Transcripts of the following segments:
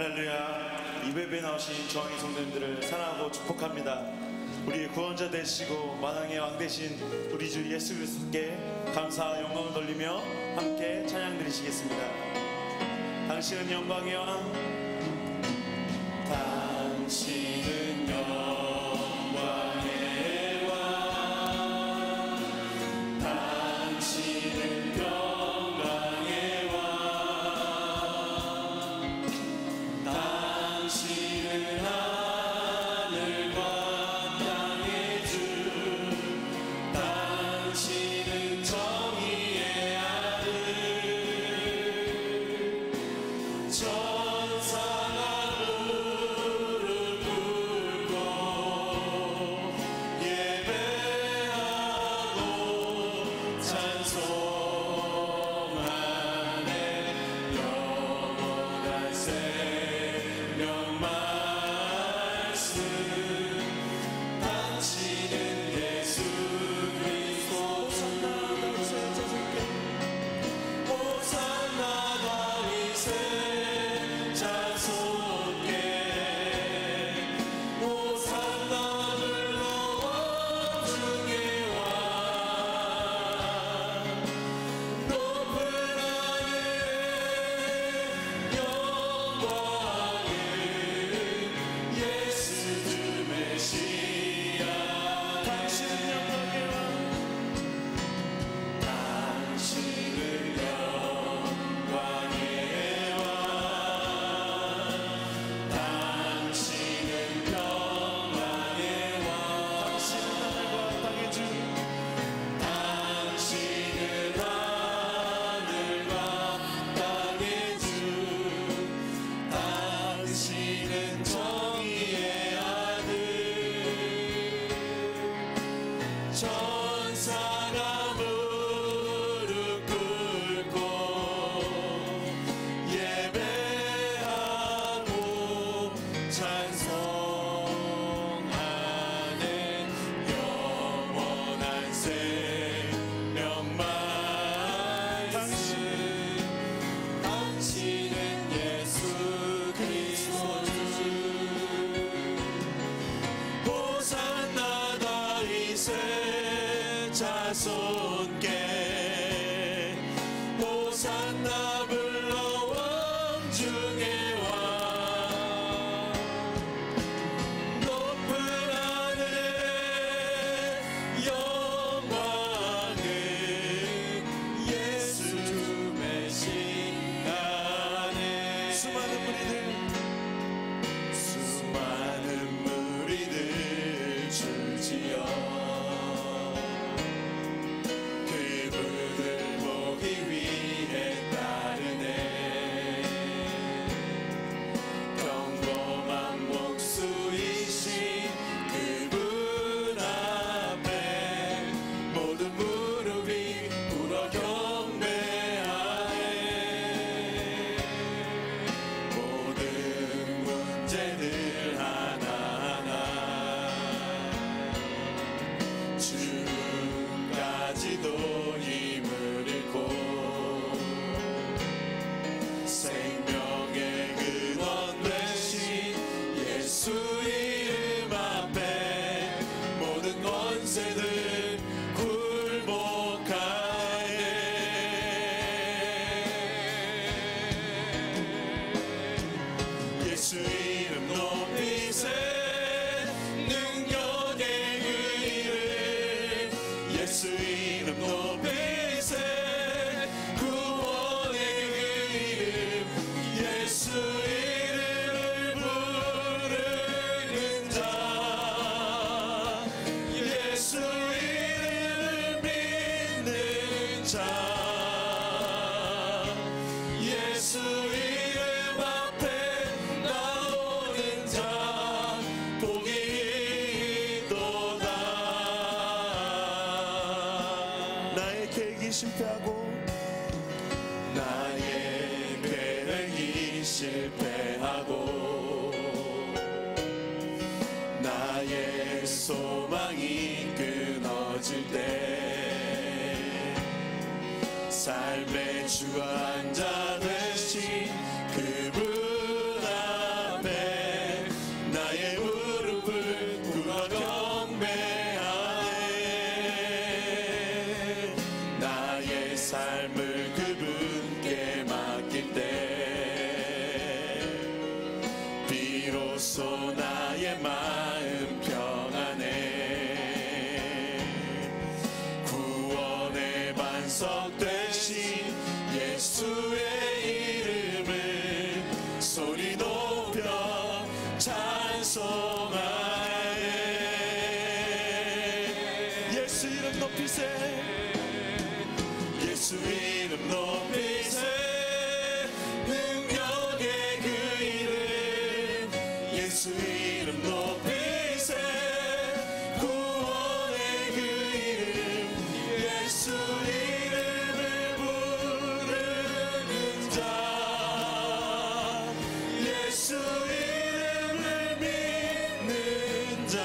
할렐루야. 이 예배에 나오신 주왕의 성도님들을 사랑하고 축복합니다. 우리 구원자 되시고 만왕의 왕 되신 우리 주 예수 그리스도께 감사와 영광을 돌리며 함께 찬양 드리시겠습니다. 당신은 영광의 왕, 당신은 영광의 왕, 당신은 영광의 왕, 당신은 하늘과 땅의 주, 당신은 정의의 아들, 천사가 무릎 꿇고 예배하고 찬송하네. 영원한 생명 말씀, 당신은 예수 그리스도. 호산나 다윗의 자손께, 호산나 불러 왕중의 왕, 높은 하늘에 영광을 예수 주 메시아. 당신은 영광의 왕, 당신은 영광의 왕, 당신은 평안의 왕, 당신은 하늘과 땅의 주, 당신은 하늘과 땅의 주, 당신은 정의의 아들, 천사가 무릎 꿇고 예배하고 찬송하네. 영원한 생명 말씀, 당신은 예수 그리스도 주. 호산나 다윗의 자손께, 호산나 불러 왕중의 왕, 높은 하늘에 영광을 예수 메시아네. 수많은 무리들 줄지어 그분을 보기 위해 따르네. 평범한 목수이신 그분 앞에 모든 무릎이 꿇어 경배하네. 모든 문제들 하나하나 죽음까지도 힘을 잃고 생명의 근원 되신 예수 이름 앞에 모든 권세들 굴복하네. 예수 이름 높이세. 능력의 그 이름, 예수 이름 높이세. 구원의 그 이름, 예수 이름을 부르는 자, 예수 이름을 믿는 자, 예수 이름 앞에 나오는 자 복이 있도다. 나의 계획이 실패하고, 나의 계획이 실패하고, 나의 소망이 끊어질 때 삶의 주관자 되신 그분 비로소 나의 마음 평안해. 구원의 반석 되신 예수의 이름을 소리 높여 찬송하네. 예수 이름 높이세. 예수 이름 높이세. 능력의 그 이름 예수 이름 높이세. 구원의 그 이름 예수 이름을 부르는 자 예수 이름을 믿는 자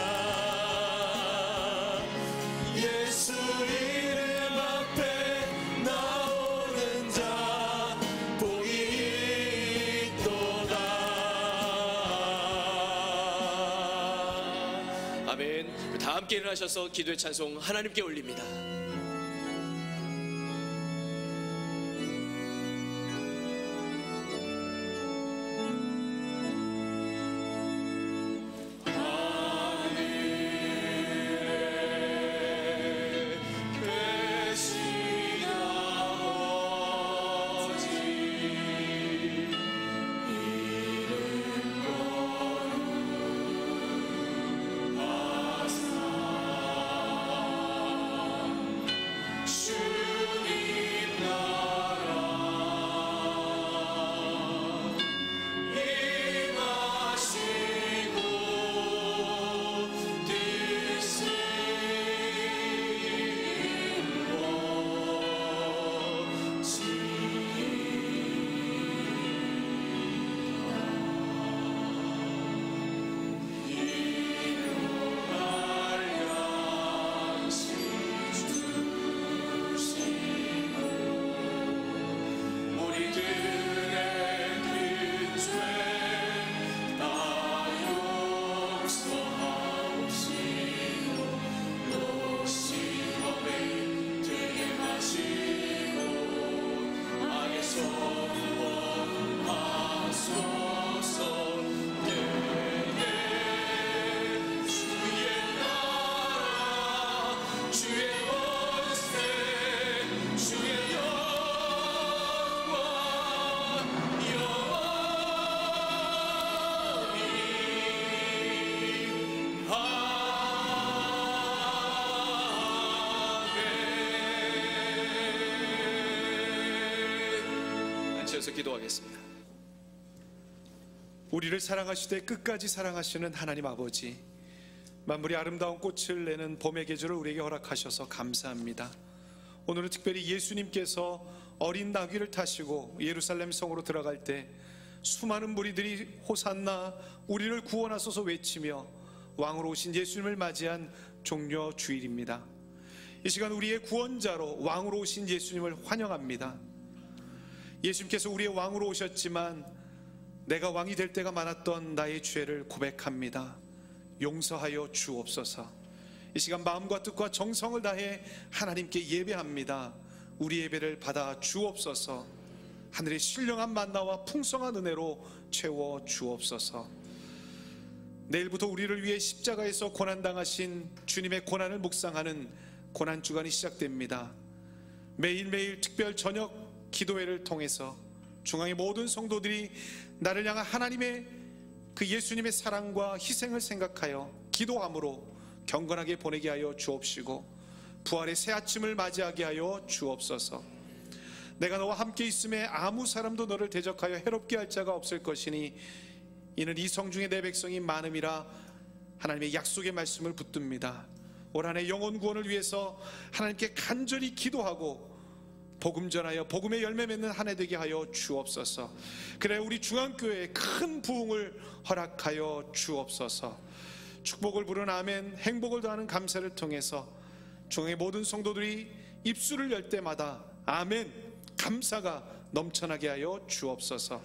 예수 이름 앞에 나오는 자 복이 있도다. 아멘. 다 함께 일어나셔서 기도의 찬송 하나님께 올립니다. 앉으셔서 기도하겠습니다. 우리를 사랑하시되 끝까지 사랑하시는 하나님 아버지, 만물이 아름다운 꽃을 내는 봄의 계절을 우리에게 허락하셔서 감사합니다. 오늘은 특별히 예수님께서 어린 나귀를 타시고 예루살렘 성으로 들어갈 때 수많은 무리들이 호산나 우리를 구원하소서 외치며 왕으로 오신 예수님을 맞이한 종려 주일입니다. 이 시간 우리의 구원자로 왕으로 오신 예수님을 환영합니다. 예수님께서 우리의 왕으로 오셨지만 내가 왕이 될 때가 많았던 나의 죄를 고백합니다. 용서하여 주옵소서. 이 시간 마음과 뜻과 정성을 다해 하나님께 예배합니다. 우리 예배를 받아 주옵소서. 하늘의 신령한 만나와 풍성한 은혜로 채워 주옵소서. 내일부터 우리를 위해 십자가에서 고난당하신 주님의 고난을 묵상하는 고난주간이 시작됩니다. 매일매일 특별 저녁 기도회를 통해서 중앙의 모든 성도들이 나를 향한 하나님의 그 예수님의 사랑과 희생을 생각하여 기도함으로 경건하게 보내게 하여 주옵시고 부활의 새 아침을 맞이하게 하여 주옵소서. 내가 너와 함께 있음에 아무 사람도 너를 대적하여 해롭게 할 자가 없을 것이니 이는 이 성중에 내 백성이 많음이라 하나님의 약속의 말씀을 붙듭니다. 올 한 해 영혼 구원을 위해서 하나님께 간절히 기도하고 복음 전하여 복음의 열매 맺는 한 해 되게 하여 주옵소서. 그래 우리 중앙교회에 큰 부흥을 허락하여 주옵소서. 축복을 부른 아멘, 행복을 더하는 감사를 통해서 중앙의 모든 성도들이 입술을 열 때마다 아멘, 감사가 넘쳐나게 하여 주옵소서.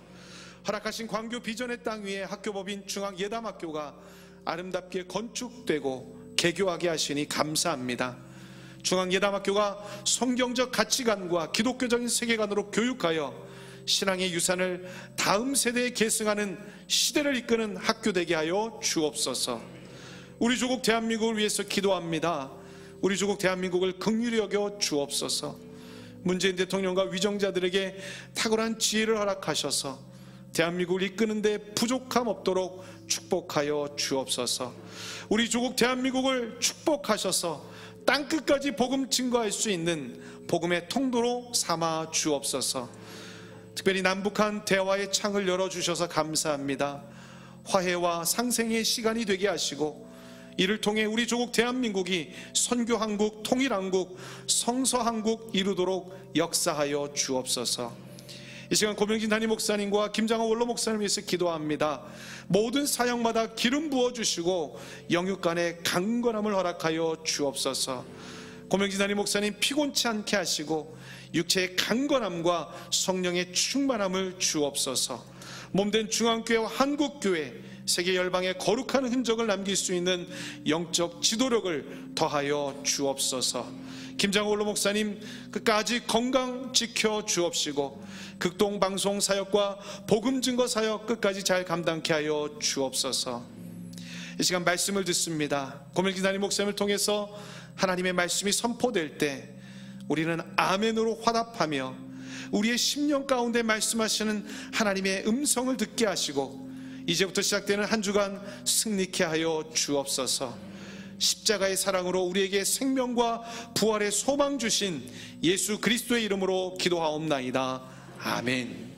허락하신 광교 비전의 땅 위에 학교법인 중앙예담학교가 아름답게 건축되고 개교하게 하시니 감사합니다. 중앙예담학교가 성경적 가치관과 기독교적인 세계관으로 교육하여 신앙의 유산을 다음 세대에 계승하는 시대를 이끄는 학교 되게 하여 주옵소서. 우리 조국 대한민국을 위해서 기도합니다. 우리 조국 대한민국을 긍휼히 여겨 주옵소서. 문재인 대통령과 위정자들에게 탁월한 지혜를 허락하셔서 대한민국을 이끄는 데 부족함 없도록 축복하여 주옵소서. 우리 조국 대한민국을 축복하셔서 땅끝까지 복음 증거할 수 있는 복음의 통로로 삼아 주옵소서. 특별히 남북한 대화의 창을 열어주셔서 감사합니다. 화해와 상생의 시간이 되게 하시고 이를 통해 우리 조국 대한민국이 선교한국, 통일한국, 성서한국 이루도록 역사하여 주옵소서. 이 시간 고명진 담임 목사님과 김장호 원로 목사님을 위해서 기도합니다. 모든 사역마다 기름 부어주시고 영육간의 강건함을 허락하여 주옵소서. 고명진 담임 목사님 피곤치 않게 하시고 육체의 강건함과 성령의 충만함을 주옵소서. 몸된 중앙교회와 한국교회, 세계 열방에 거룩한 흔적을 남길 수 있는 영적 지도력을 더하여 주옵소서. 김장호 원로 목사님 끝까지 건강 지켜 주옵시고 극동방송 사역과 복음 증거 사역 끝까지 잘 감당케 하여 주옵소서. 이 시간 말씀을 듣습니다. 고명진 담임 목사님을 통해서 하나님의 말씀이 선포될 때 우리는 아멘으로 화답하며 우리의 심령 가운데 말씀하시는 하나님의 음성을 듣게 하시고 이제부터 시작되는 한 주간 승리케 하여 주옵소서. 십자가의 사랑으로 우리에게 생명과 부활의 소망 주신 예수 그리스도의 이름으로 기도하옵나이다. 아멘.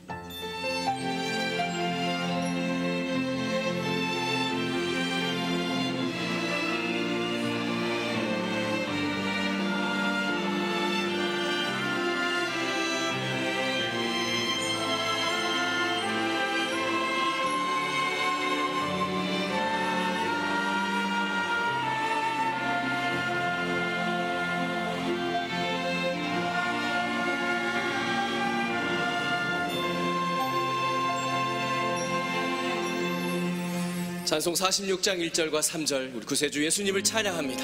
찬송 46장 1절과 3절 우리 구세주 예수님을 찬양합니다.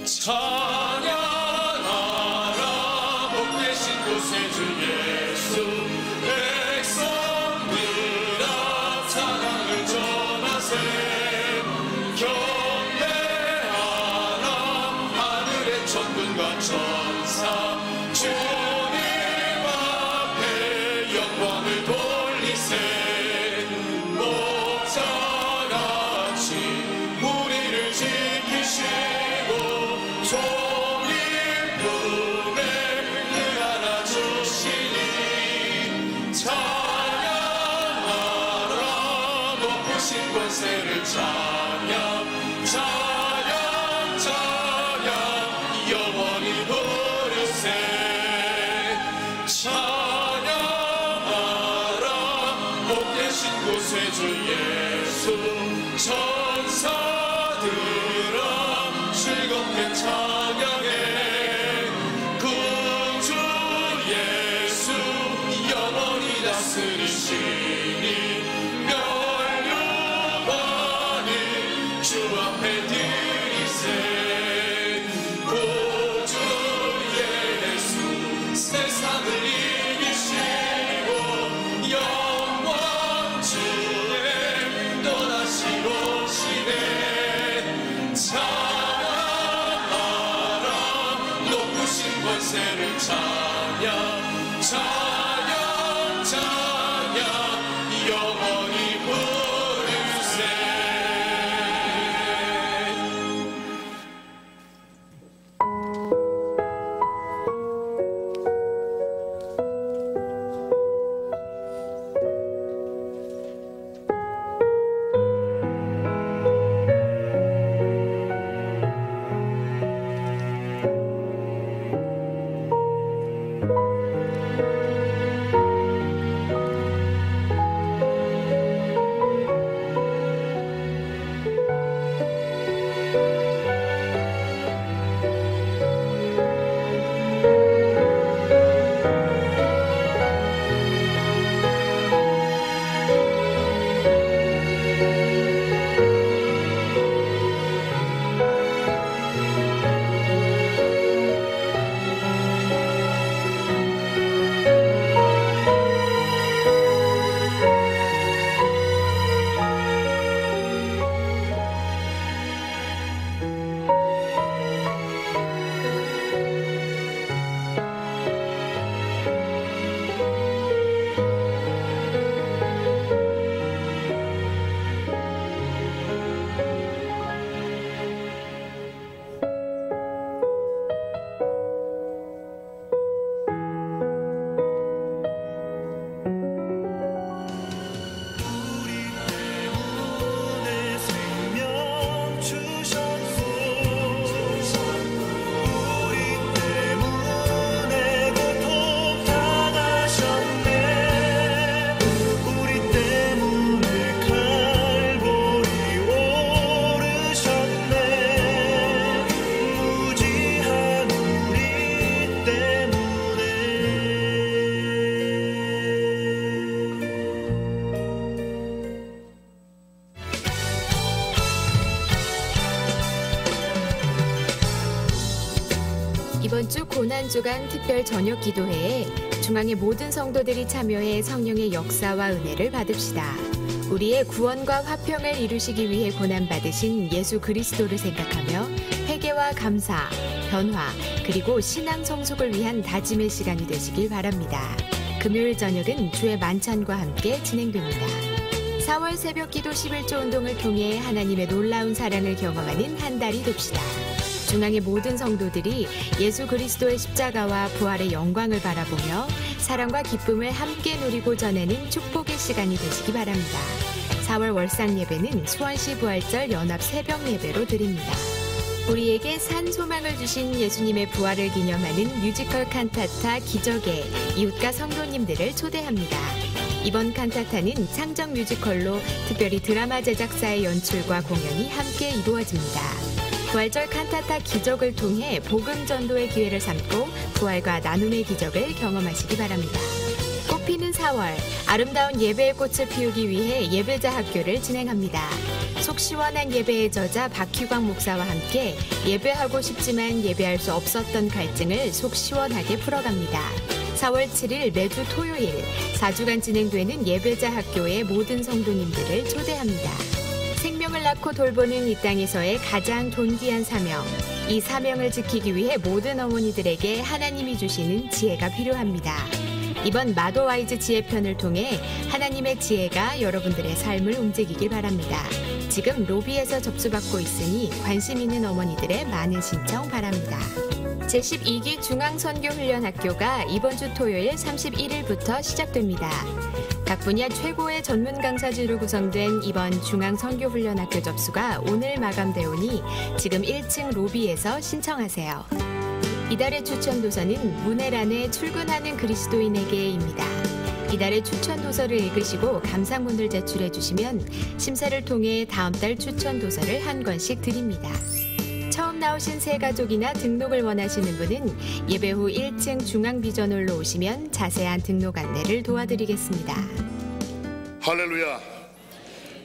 찬양하라 복되신 구세주 예수, 백성들아 찬양을 전하세. 경배하라 하늘의 천군과 천사, 영광을 돌리세. 목자같이 우리를 지키시고 종일 품에 늘 안아주시니 찬양하라 높으신 권세를 찬양 찬양 찬양 영원히 부르세. 구세주 예수 천사들아 즐겁게 찬양해. 구주 예수 영원히 다스리시니 멸류관을 주 앞에 드리세. 구주 예수 세상을 이기시고 권세를 찬양 찬양 찬양 영원히 부르세. 고난주간 특별 저녁 기도회에 중앙의 모든 성도들이 참여해 성령의 역사와 은혜를 받읍시다. 우리의 구원과 화평을 이루시기 위해 고난받으신 예수 그리스도를 생각하며 회개와 감사, 변화, 그리고 신앙 성숙을 위한 다짐의 시간이 되시길 바랍니다. 금요일 저녁은 주의 만찬과 함께 진행됩니다. 4월 새벽 기도 11조 운동을 통해 하나님의 놀라운 사랑을 경험하는 한 달이 됩시다. 중앙의 모든 성도들이 예수 그리스도의 십자가와 부활의 영광을 바라보며 사랑과 기쁨을 함께 누리고 전하는 축복의 시간이 되시기 바랍니다. 4월 월상 예배는 수원시 부활절 연합 새벽 예배로 드립니다. 우리에게 산 소망을 주신 예수님의 부활을 기념하는 뮤지컬 칸타타 기적에 이웃과 성도님들을 초대합니다. 이번 칸타타는 창정 뮤지컬로 특별히 드라마 제작사의 연출과 공연이 함께 이루어집니다. 부활절 칸타타 기적을 통해 복음 전도의 기회를 삼고 부활과 나눔의 기적을 경험하시기 바랍니다. 꽃피는 4월, 아름다운 예배의 꽃을 피우기 위해 예배자 학교를 진행합니다. 속 시원한 예배의 저자 박희광 목사와 함께 예배하고 싶지만 예배할 수 없었던 갈증을 속 시원하게 풀어갑니다. 4월 7일 매주 토요일 4주간 진행되는 예배자 학교의 모든 성도님들을 초대합니다. 생명을 낳고 돌보는 이 땅에서의 가장 존귀한 사명, 이 사명을 지키기 위해 모든 어머니들에게 하나님이 주시는 지혜가 필요합니다. 이번 마도와이즈 지혜편을 통해 하나님의 지혜가 여러분들의 삶을 움직이길 바랍니다. 지금 로비에서 접수받고 있으니 관심 있는 어머니들의 많은 신청 바랍니다. 제12기 중앙선교훈련학교가 이번 주 토요일 31일부터 시작됩니다. 각 분야 최고의 전문 강사진으로 구성된 이번 중앙선교훈련학교 접수가 오늘 마감되오니 지금 1층 로비에서 신청하세요. 이달의 추천 도서는 문해란에 출근하는 그리스도인에게입니다. 이달의 추천 도서를 읽으시고 감상문을 제출해 주시면 심사를 통해 다음 달 추천 도서를 한 권씩 드립니다. 처음 나오신 새 가족이나 등록을 원하시는 분은 예배 후 1층 중앙비전홀로 오시면 자세한 등록 안내를 도와드리겠습니다. 할렐루야.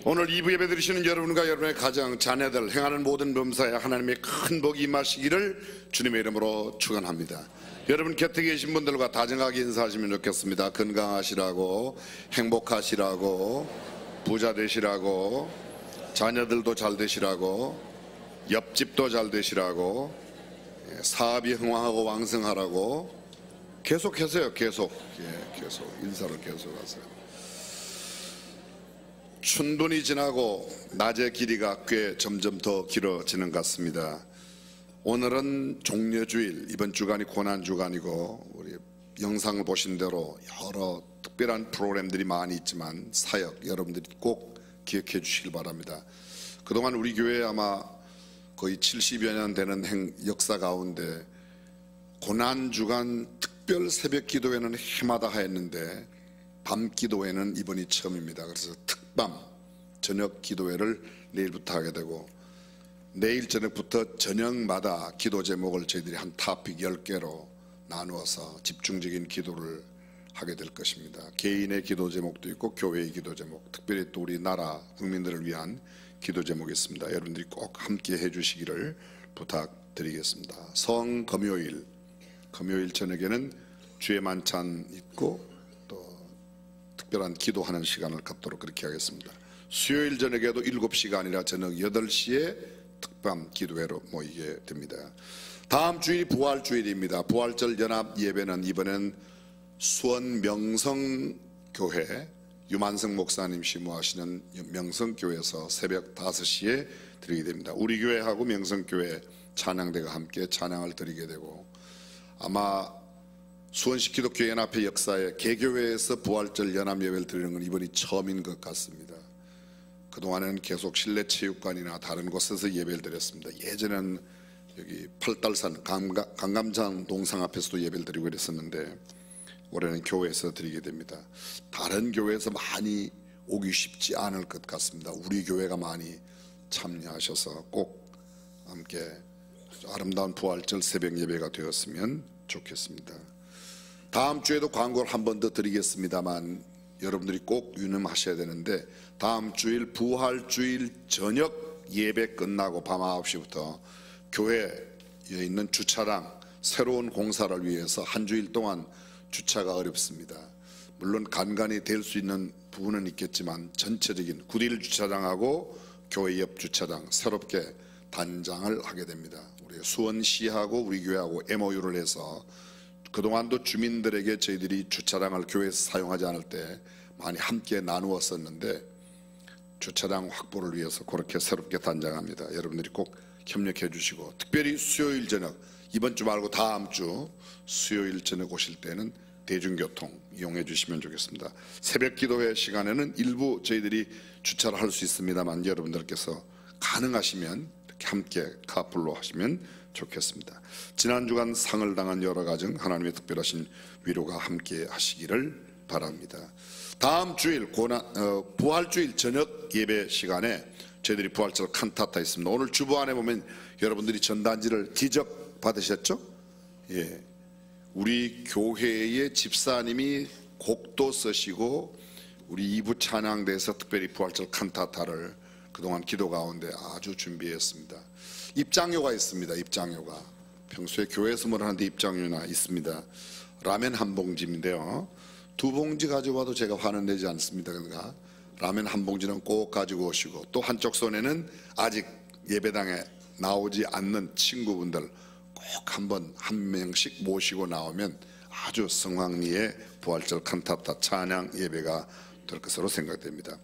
오늘 2부 예배 드리시는 여러분과 여러분의 가정, 자녀들, 행하는 모든 범사에 하나님의 큰 복이 임하시기를 주님의 이름으로 축원합니다. 여러분 곁에 계신 분들과 다정하게 인사하시면 좋겠습니다. 건강하시라고, 행복하시라고, 부자 되시라고, 자녀들도 잘 되시라고, 옆집도 잘 되시라고, 사업이 흥왕하고 왕성하라고 계속하세요. 계속 인사를 계속하세요. 춘분이 지나고 낮의 길이가 꽤 점점 더 길어지는 것 같습니다. 오늘은 종려주일, 이번 주간이 고난주간이고 우리 영상을 보신 대로 여러 특별한 프로그램들이 많이 있지만 사역 여러분들이 꼭 기억해 주시길 바랍니다. 그동안 우리 교회 아마 거의 70여 년 되는 역사 가운데 고난주간 특별 새벽 기도회는 해마다 하였는데 밤 기도회는 이번이 처음입니다. 그래서 특밤 저녁 기도회를 내일부터 하게 되고 내일 저녁부터 저녁마다 기도 제목을 저희들이 한 토픽 10개로 나누어서 집중적인 기도를 하게 될 것입니다. 개인의 기도 제목도 있고 교회의 기도 제목, 특별히 또 우리 나라 국민들을 위한 기도 제목이 있습니다. 여러분들이 꼭 함께 해주시기를 부탁드리겠습니다. 성금요일, 금요일 저녁에는 주의 만찬 있고 또 특별한 기도하는 시간을 갖도록 그렇게 하겠습니다. 수요일 저녁에도 7시가 아니라 저녁 8시에 특밤 기도회로 모이게 됩니다. 다음 주일이 부활주일입니다. 부활절 연합 예배는 이번엔 수원 명성교회 유만성 목사님 심무하시는 명성교회에서 새벽 5시에 드리게 됩니다. 우리 교회하고 명성교회 찬양대가 함께 찬양을 드리게 되고 아마 수원시 기독교 연합회 역사에 개교회에서 부활절 연합 예배를 드리는 건 이번이 처음인 것 같습니다. 그동안에는 계속 실내체육관이나 다른 곳에서 예배를 드렸습니다. 예전에는 여기 팔달산 강감장 동상 앞에서도 예배를 드리고 그랬었는데 올해는 교회에서 드리게 됩니다. 다른 교회에서 많이 오기 쉽지 않을 것 같습니다. 우리 교회가 많이 참여하셔서 꼭 함께 아름다운 부활절 새벽 예배가 되었으면 좋겠습니다. 다음 주에도 광고를 한 번 더 드리겠습니다만 여러분들이 꼭 유념하셔야 되는데 다음 주일 부활주일 저녁 예배 끝나고 밤 9시부터 교회에 있는 주차장 새로운 공사를 위해서 한 주일 동안 주차가 어렵습니다. 물론 간간히 될 수 있는 부분은 있겠지만 전체적인 구딜 주차장하고 교회 옆 주차장 새롭게 단장을 하게 됩니다. 우리 수원시하고 우리 교회하고 MOU를 해서 그동안도 주민들에게 저희들이 주차장을 교회에서 사용하지 않을 때 많이 함께 나누었었는데 주차장 확보를 위해서 그렇게 새롭게 단장합니다. 여러분들이 꼭 협력해 주시고, 특별히 수요일 저녁, 이번 주 말고 다음 주 수요일 저녁 오실 때는 대중교통 이용해 주시면 좋겠습니다. 새벽 기도회 시간에는 일부 저희들이 주차를 할 수 있습니다만 여러분들께서 가능하시면 이렇게 함께 카풀로 하시면 좋겠습니다. 지난 주간 상을 당한 여러 가정 하나님의 특별하신 위로가 함께 하시기를 바랍니다. 다음 주일 부활주일 저녁 예배 시간에 저희들이 부활절 칸타타 있습니다. 오늘 주보 안에 보면 여러분들이 전단지를 기적 받으셨죠? 예, 우리 교회의 집사님이 곡도 쓰시고 우리 2부 찬양대에서 특별히 부활절 칸타타를 그동안 기도 가운데 아주 준비했습니다. 입장료가 있습니다. 입장료가 평소에 교회에서 뭘 하는데 입장료나 있습니다. 라면 한 봉지인데요, 2봉지 가져와도 제가 화는 내지 않습니다. 그러니까 라면 한 봉지는 꼭 가지고 오시고, 또 한쪽 손에는 아직 예배당에 나오지 않는 친구분들 꼭 한 명씩 모시고 나오면 아주 성황리의 부활절 칸타타 찬양 예배가 될 것으로 생각됩니다.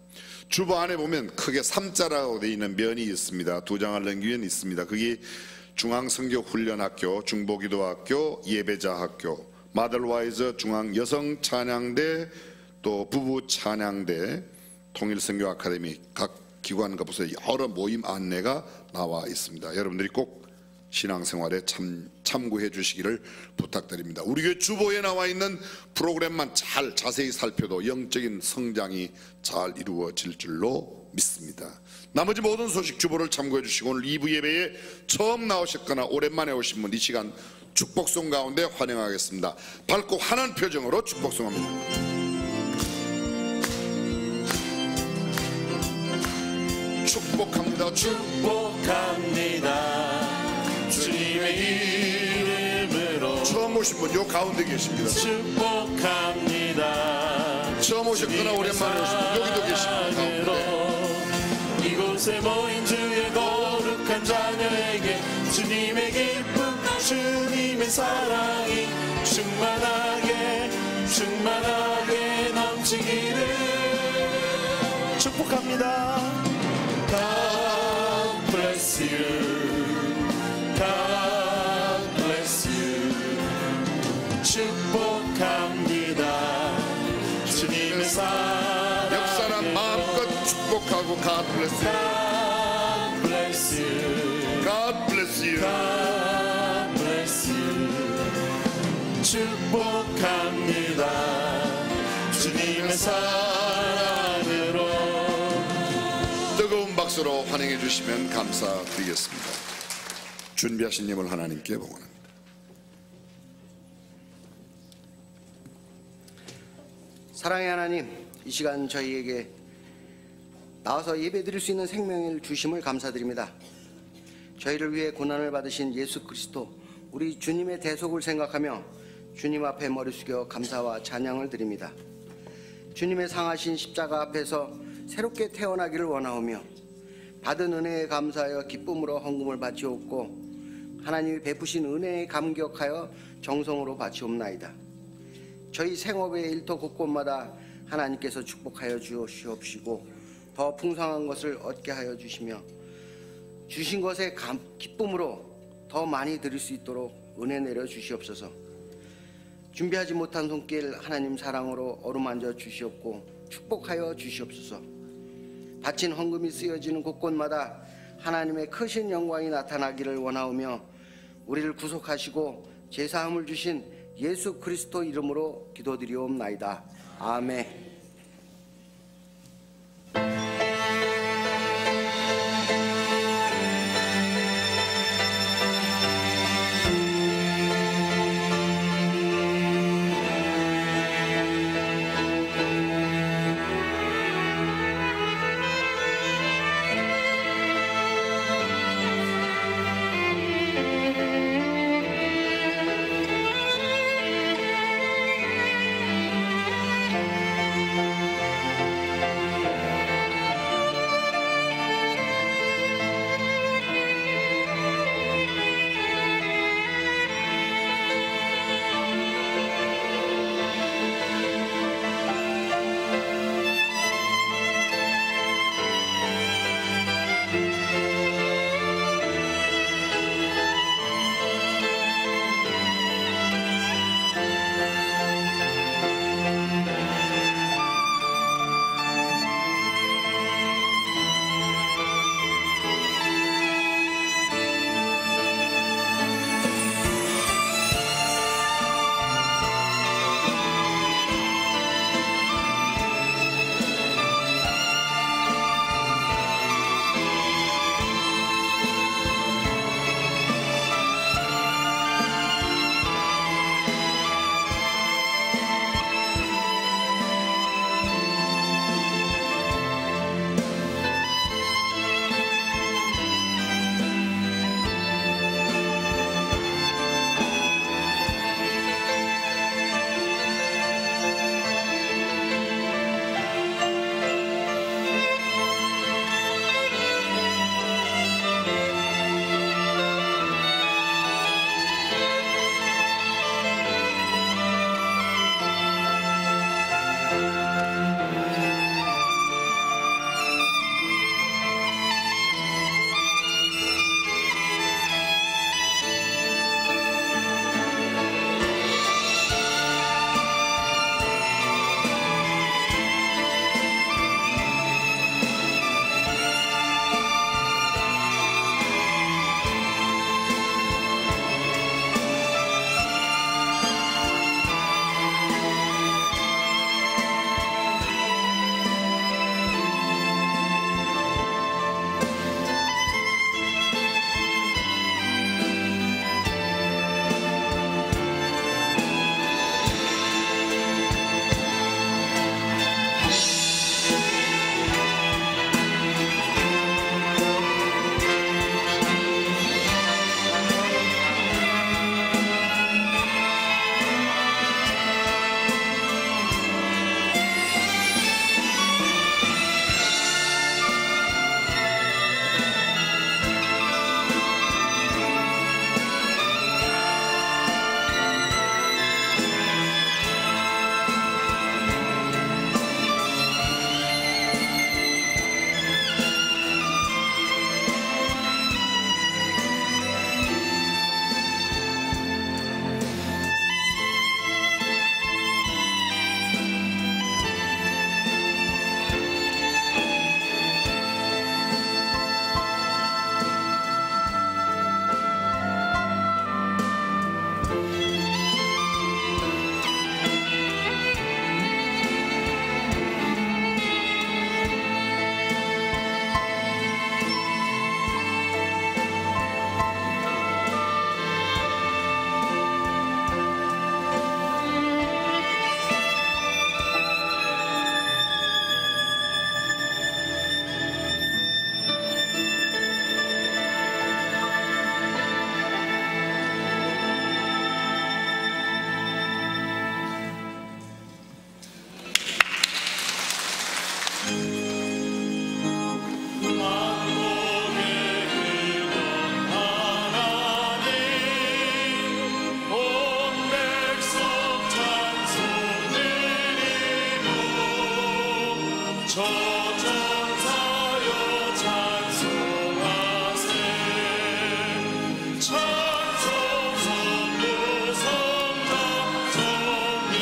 주보 안에 보면 크게 3자라고 되어 있는 면이 있습니다. 2장을 넘기면 있습니다. 그게 중앙성교훈련학교, 중보기도학교, 예배자학교, 마들와이저 중앙여성찬양대, 또 부부찬양대, 통일선교 아카데미, 각 기관과 부서의 여러 모임 안내가 나와 있습니다. 여러분들이 꼭 신앙생활에 참고해 주시기를 부탁드립니다. 우리 교회 주보에 나와 있는 프로그램만 잘 자세히 살펴도 영적인 성장이 잘 이루어질 줄로 믿습니다. 나머지 모든 소식 주보를 참고해 주시고, 오늘 2부 예배에 처음 나오셨거나 오랜만에 오신 분 이 시간 축복송 가운데 환영하겠습니다. 밝고 환한 표정으로 축복송합니다. 축복합니다. 축복합니다. 주님의 이름으로. 처음 오신 분 요 가운데 계십니다. 축복합니다. 처음 오셨거나 오랜만에 오신 분 여기도 계십니다. 가운데. 이곳에 모인 주의 거룩한 자녀에게 주님의 기쁨, 주님의 사랑이 충만하게 넘치기를 축복합니다. God bless you. God bless you. 축복합니다. 주님의 사랑. 옆 사람 마음껏 축복하고 God bless you. God bless you. God bless you. God bless you. 축복합니다. 주님의 사랑으로. 뜨거운 박수로 환영해 주시면 감사드리겠습니다. 준비하신 예물 하나님께 복원합니다. 사랑의 하나님, 이 시간 저희에게 나와서 예배드릴 수 있는 생명을 주심을 감사드립니다. 저희를 위해 고난을 받으신 예수 그리스도 우리 주님의 대속을 생각하며 주님 앞에 머리 숙여 감사와 찬양을 드립니다. 주님의 상하신 십자가 앞에서 새롭게 태어나기를 원하오며 받은 은혜에 감사하여 기쁨으로 헌금을 바치옵고 하나님이 베푸신 은혜에 감격하여 정성으로 바치옵나이다. 저희 생업의 일터 곳곳마다 하나님께서 축복하여 주시옵시고 더 풍성한 것을 얻게 하여 주시며 주신 것에 기쁨으로 더 많이 드릴 수 있도록 은혜 내려 주시옵소서. 준비하지 못한 손길 하나님 사랑으로 어루만져 주시옵고 축복하여 주시옵소서. 바친 헌금이 쓰여지는 곳곳마다 하나님의 크신 영광이 나타나기를 원하오며 우리를 구속하시고 제사함을 주신 예수 그리스도 이름으로 기도드리옵나이다. 아멘. 천사여 찬송하세 찬송 성부 성자 성령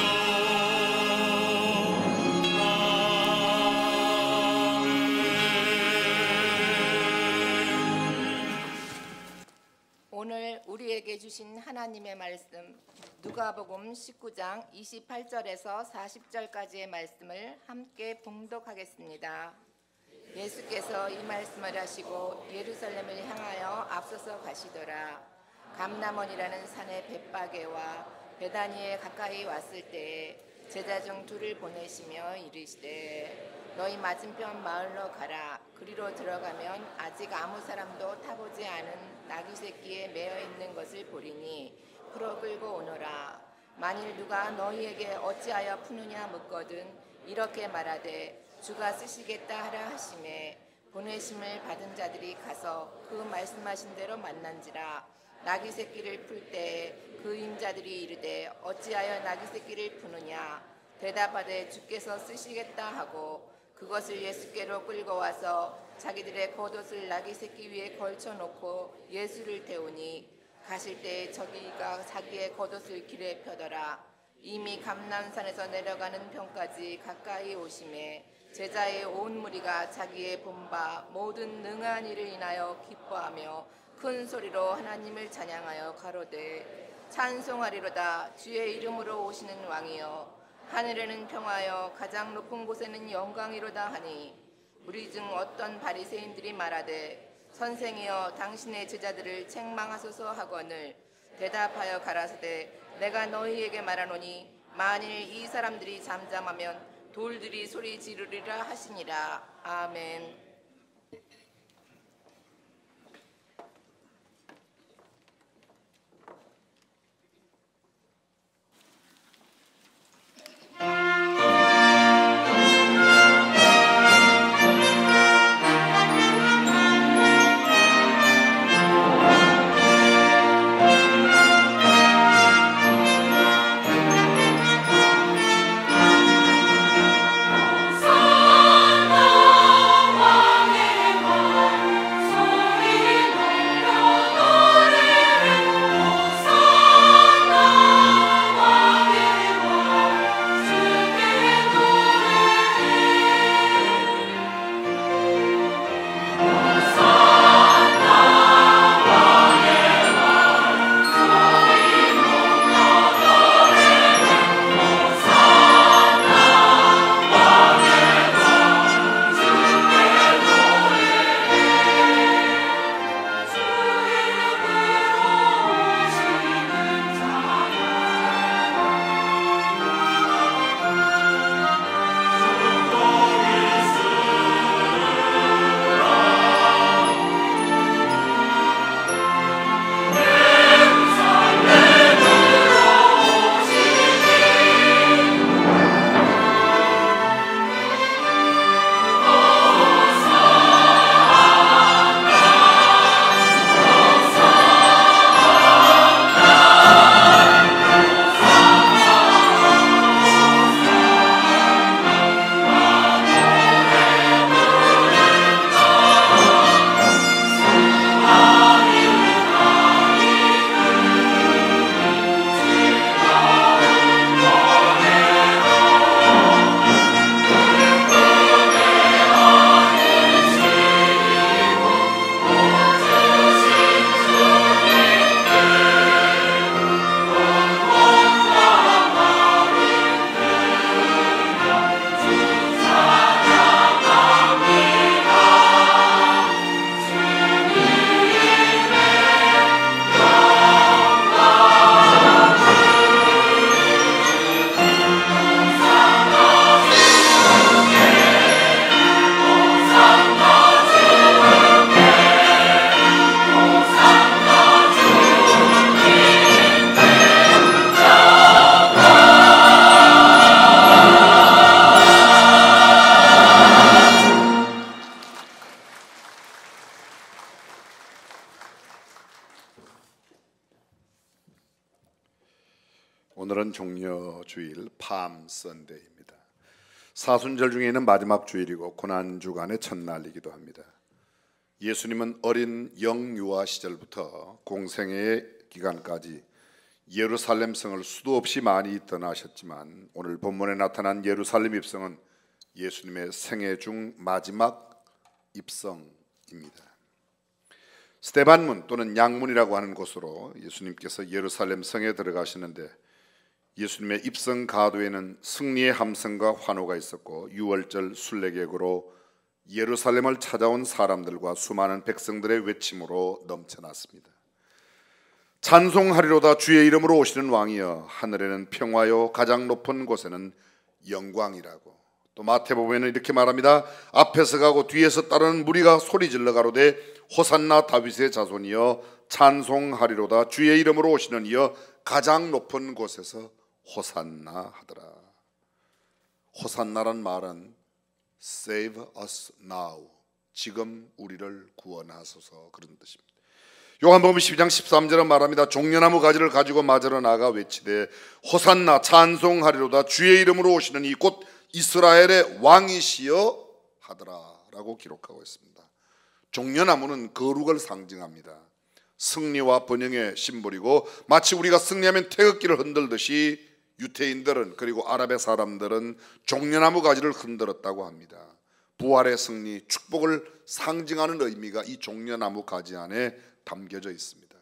오늘 우리에게 주신 하나님의 말씀 누가복음 19장 28절에서 40절까지의 말씀을 함께 봉독하겠습니다. 예수께서 이 말씀을 하시고 예루살렘을 향하여 앞서서 가시더라. 감람원이라는 산의 벳바게와 베다니에 가까이 왔을 때에 제자 중 둘을 보내시며 이르시되 너희 맞은편 마을로 가라. 그리로 들어가면 아직 아무 사람도 타보지 않은 나귀 새끼에 매어 있는 것을 보리니 풀어 끌고 오너라. 만일 누가 너희에게 어찌하여 푸느냐 묻거든 이렇게 말하되 주가 쓰시겠다 하라 하시매 보내심을 받은 자들이 가서 그 말씀하신 대로 만난지라. 나귀 새끼를 풀 때에 그 임자들이 이르되 어찌하여 나귀 새끼를 푸느냐 대답하되 주께서 쓰시겠다 하고 그것을 예수께로 끌고 와서 자기들의 겉옷을 나귀 새끼 위에 걸쳐놓고 예수를 태우니 가실 때에 저기가 자기의 겉옷을 길에 펴더라. 이미 감람산에서 내려가는 편까지 가까이 오심에 제자의 온 무리가 자기의 본바 모든 능한 일을 인하여 기뻐하며 큰 소리로 하나님을 찬양하여 가로되 찬송하리로다. 주의 이름으로 오시는 왕이여 하늘에는 평화여 가장 높은 곳에는 영광이로다 하니 우리 중 어떤 바리새인들이 말하되 선생이여 당신의 제자들을 책망하소서 하거늘 대답하여 가라사대 내가 너희에게 말하노니 만일 이 사람들이 잠잠하면 돌들이 소리 지르리라 하시니라. 아멘. 오늘은 종려주일 팜 선데이입니다. 사순절 중에 있는 마지막 주일이고 고난주간의 첫날이기도 합니다. 예수님은 어린 영유아 시절부터 공생애의 기간까지 예루살렘 성을 수도 없이 많이 떠나셨지만 오늘 본문에 나타난 예루살렘 입성은 예수님의 생애 중 마지막 입성입니다. 스데반문 또는 양문이라고 하는 곳으로 예수님께서 예루살렘 성에 들어가시는데 예수님의 입성 가도에는 승리의 함성과 환호가 있었고 유월절 순례객으로 예루살렘을 찾아온 사람들과 수많은 백성들의 외침으로 넘쳐났습니다. 찬송하리로다 주의 이름으로 오시는 왕이여, 하늘에는 평화요 가장 높은 곳에는 영광이라고. 또 마태복음에는 이렇게 말합니다. 앞에서 가고 뒤에서 따르는 무리가 소리질러 가로되 호산나 다윗의 자손이여 찬송하리로다 주의 이름으로 오시는 이여 가장 높은 곳에서 호산나 하더라. 호산나란 말은 Save us now, 지금 우리를 구원하소서, 그런 뜻입니다. 요한복음 12장 13절은 말합니다. 종려나무 가지를 가지고 맞으러 나가 외치되 호산나 찬송하리로다 주의 이름으로 오시는 이 곧 이스라엘의 왕이시여 하더라 라고 기록하고 있습니다. 종려나무는 거룩을 상징합니다. 승리와 번영의 심볼이고 마치 우리가 승리하면 태극기를 흔들듯이 유태인들은 그리고 아랍의 사람들은 종려나무 가지를 흔들었다고 합니다. 부활의 승리, 축복을 상징하는 의미가 이 종려나무 가지 안에 담겨져 있습니다.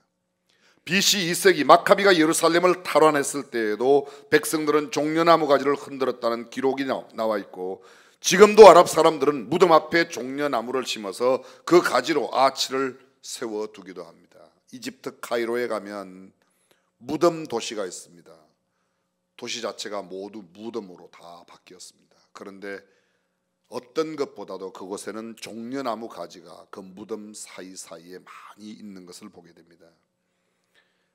BC 2세기 마카비가 예루살렘을 탈환했을 때에도 백성들은 종려나무 가지를 흔들었다는 기록이 나와 있고 지금도 아랍 사람들은 무덤 앞에 종려나무를 심어서 그 가지로 아치를 세워두기도 합니다. 이집트 카이로에 가면 무덤 도시가 있습니다. 도시 자체가 모두 무덤으로 다 바뀌었습니다. 그런데 어떤 것보다도 그곳에는 종려나무 가지가 그 무덤 사이사이에 많이 있는 것을 보게 됩니다.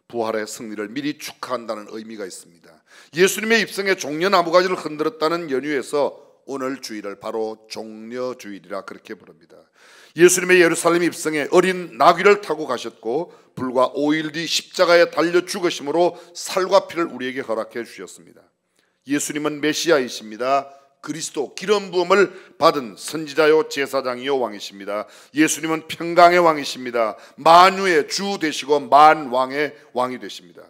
부활의 승리를 미리 축하한다는 의미가 있습니다. 예수님의 입성에 종려나무 가지를 흔들었다는 연유에서 오늘 주일을 바로 종려주일이라 그렇게 부릅니다. 예수님의 예루살렘 입성에 어린 나귀를 타고 가셨고 불과 5일 뒤 십자가에 달려 죽으심으로 살과 피를 우리에게 허락해 주셨습니다. 예수님은 메시아이십니다. 그리스도 기름 부음을 받은 선지자요 제사장이요 왕이십니다. 예수님은 평강의 왕이십니다. 만유의 주 되시고 만왕의 왕이 되십니다.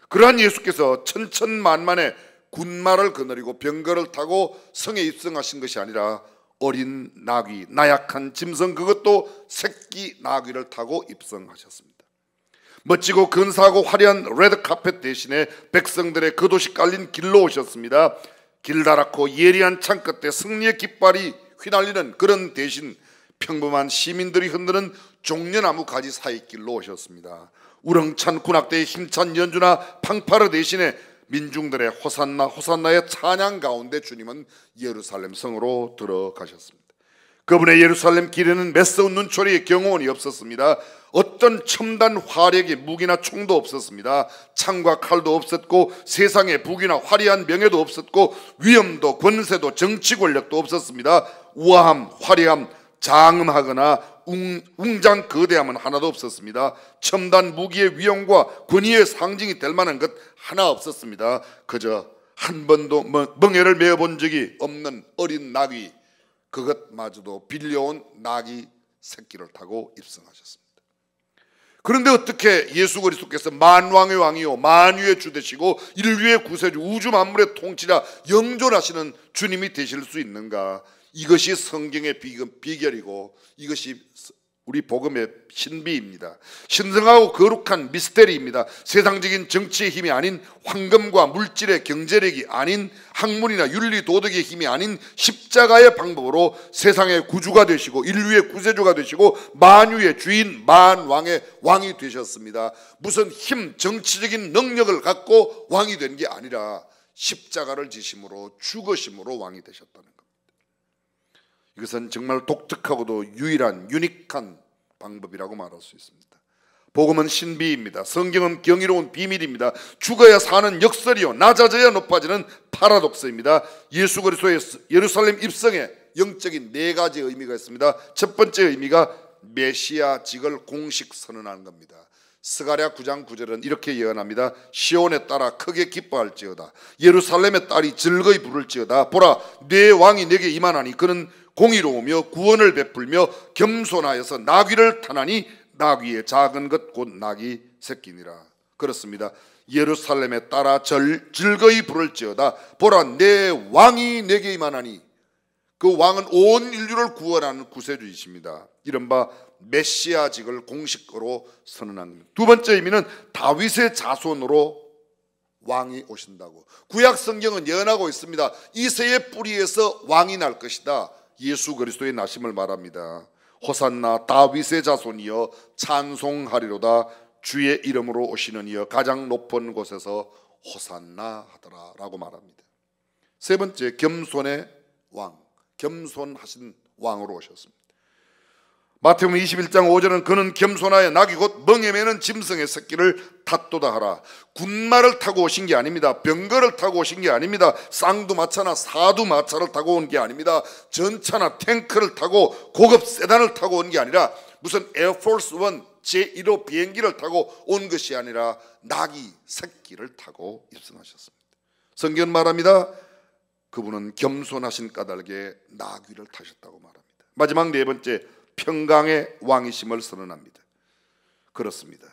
그러한 예수께서 천천만만의 군마를 거느리고 병거를 타고 성에 입성하신 것이 아니라 어린 나귀, 나약한 짐승, 그것도 새끼 나귀를 타고 입성하셨습니다. 멋지고 근사하고 화려한 레드카펫 대신에 백성들의 겉옷이 깔린 길로 오셨습니다. 길다랗고 예리한 창 끝에 승리의 깃발이 휘날리는 그런 대신 평범한 시민들이 흔드는 종려나무 가지 사이길로 오셨습니다. 우렁찬 군악대의 힘찬 연주나 팡파르 대신에 민중들의 호산나 호산나의 찬양 가운데 주님은 예루살렘 성으로 들어가셨습니다. 그분의 예루살렘 길에는 메스운 눈초리의 경호원이 없었습니다. 어떤 첨단 화력의 무기나 총도 없었습니다. 창과 칼도 없었고 세상의 부귀나 화려한 명예도 없었고 위엄도 권세도 정치 권력도 없었습니다. 우아함, 화려함, 장엄하거나 웅장 거대함은 하나도 없었습니다. 첨단 무기의 위엄과 권위의 상징이 될 만한 것 하나 없었습니다. 그저 한 번도 멍에를 메어본 적이 없는 어린 나귀, 그것마저도 빌려온 나귀 새끼를 타고 입성하셨습니다. 그런데 어떻게 예수 그리스도께서 만왕의 왕이요 만유의 주 되시고 인류의 구세주, 우주 만물의 통치자, 영존하시는 주님이 되실 수 있는가? 이것이 성경의 비결이고 이것이 우리 복음의 신비입니다. 신성하고 거룩한 미스테리입니다. 세상적인 정치의 힘이 아닌, 황금과 물질의 경제력이 아닌, 학문이나 윤리 도덕의 힘이 아닌 십자가의 방법으로 세상의 구주가 되시고 인류의 구세주가 되시고 만유의 주인, 만왕의 왕이 되셨습니다. 무슨 힘, 정치적인 능력을 갖고 왕이 된 게 아니라 십자가를 지심으로 죽으심으로 왕이 되셨다는 겁니다. 이것은 정말 독특하고도 유일한 유니크한 방법이라고 말할 수 있습니다. 복음은 신비입니다. 성경은 경이로운 비밀입니다. 죽어야 사는 역설이요 낮아져야 높아지는 파라독스입니다. 예수 그리스도의 예루살렘 입성에 영적인 네 가지 의미가 있습니다. 첫 번째 의미가 메시아직을 공식 선언하는 겁니다. 스가랴 9장 9절은 이렇게 예언합니다. 시온에 따라 크게 기뻐할지어다. 예루살렘의 딸이 즐거이 부를지어다. 보라, 내 왕이 내게 임하나니 그는 공의로우며 구원을 베풀며 겸손하여서 나귀를 타나니 나귀의 작은 것 곧 나귀 새끼니라. 그렇습니다. 예루살렘에 따라 즐거이 부를지어다. 보라, 내 왕이 내게 임하나니. 그 왕은 온 인류를 구원하는 구세주이십니다. 이른바 메시아직을 공식으로 선언한 겁니다. 두 번째 의미는 다윗의 자손으로 왕이 오신다고. 구약 성경은 예언하고 있습니다. 이새의 뿌리에서 왕이 날 것이다. 예수 그리스도의 나심을 말합니다. 호산나 다윗의 자손이여 찬송하리로다. 주의 이름으로 오시는 이여 가장 높은 곳에서 호산나 하더라 라고 말합니다. 세 번째, 겸손의 왕, 겸손하신 왕으로 오셨습니다. 마태복음 21장 5절은 그는 겸손하여 낙이 곧 멍에 매는 짐승의 새끼를 탓도다 하라. 군마를 타고 오신 게 아닙니다. 병거를 타고 오신 게 아닙니다. 쌍두마차나 사두마차를 타고 온 게 아닙니다. 전차나 탱크를 타고 고급 세단을 타고 온 게 아니라 무슨 에어포스 원 제1호 비행기를 타고 온 것이 아니라 낙이 새끼를 타고 입성하셨습니다. 성경은 말합니다. 그분은 겸손하신 까닭에 나귀를 타셨다고 말합니다. 마지막 네 번째, 평강의 왕이심을 선언합니다. 그렇습니다.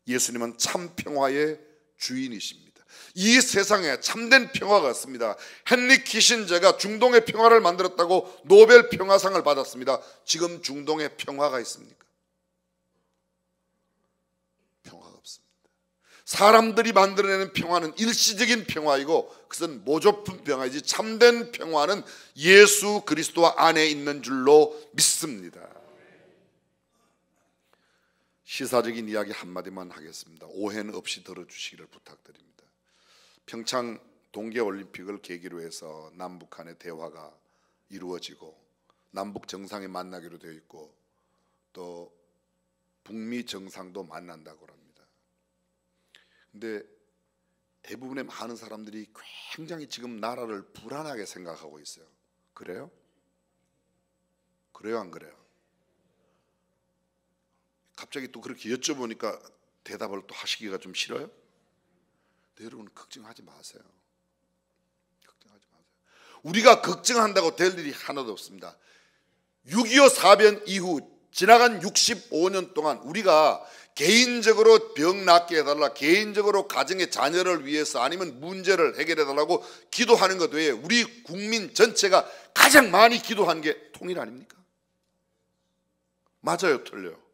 예수님은 참 평화의 주인이십니다. 이 세상에 참된 평화가 없습니다. 헨리 키신저가 중동의 평화를 만들었다고 노벨 평화상을 받았습니다. 지금 중동에 평화가 있습니까? 평화가 없습니다. 사람들이 만들어내는 평화는 일시적인 평화이고 그것은 모조품 평화이지 참된 평화는 예수 그리스도 안에 있는 줄로 믿습니다. 시사적인 이야기 한마디만 하겠습니다. 오해는 없이 들어주시기를 부탁드립니다. 평창 동계올림픽을 계기로 해서 남북한의 대화가 이루어지고 남북 정상이 만나기로 되어 있고 또 북미 정상도 만난다고 합니다. 근데 대부분의 많은 사람들이 굉장히 지금 나라를 불안하게 생각하고 있어요. 그래요? 그래요, 안 그래요? 갑자기 또 그렇게 여쭤보니까 대답을 또 하시기가 좀 싫어요? 네, 여러분 걱정하지 마세요. 걱정하지 마세요. 우리가 걱정한다고 될 일이 하나도 없습니다. 6.25 사변 이후 지나간 65년 동안 우리가 개인적으로 병 낫게 해달라, 개인적으로 가정의 자녀를 위해서 아니면 문제를 해결해달라고 기도하는 것 외에 우리 국민 전체가 가장 많이 기도한 게 통일 아닙니까? 맞아요, 틀려요?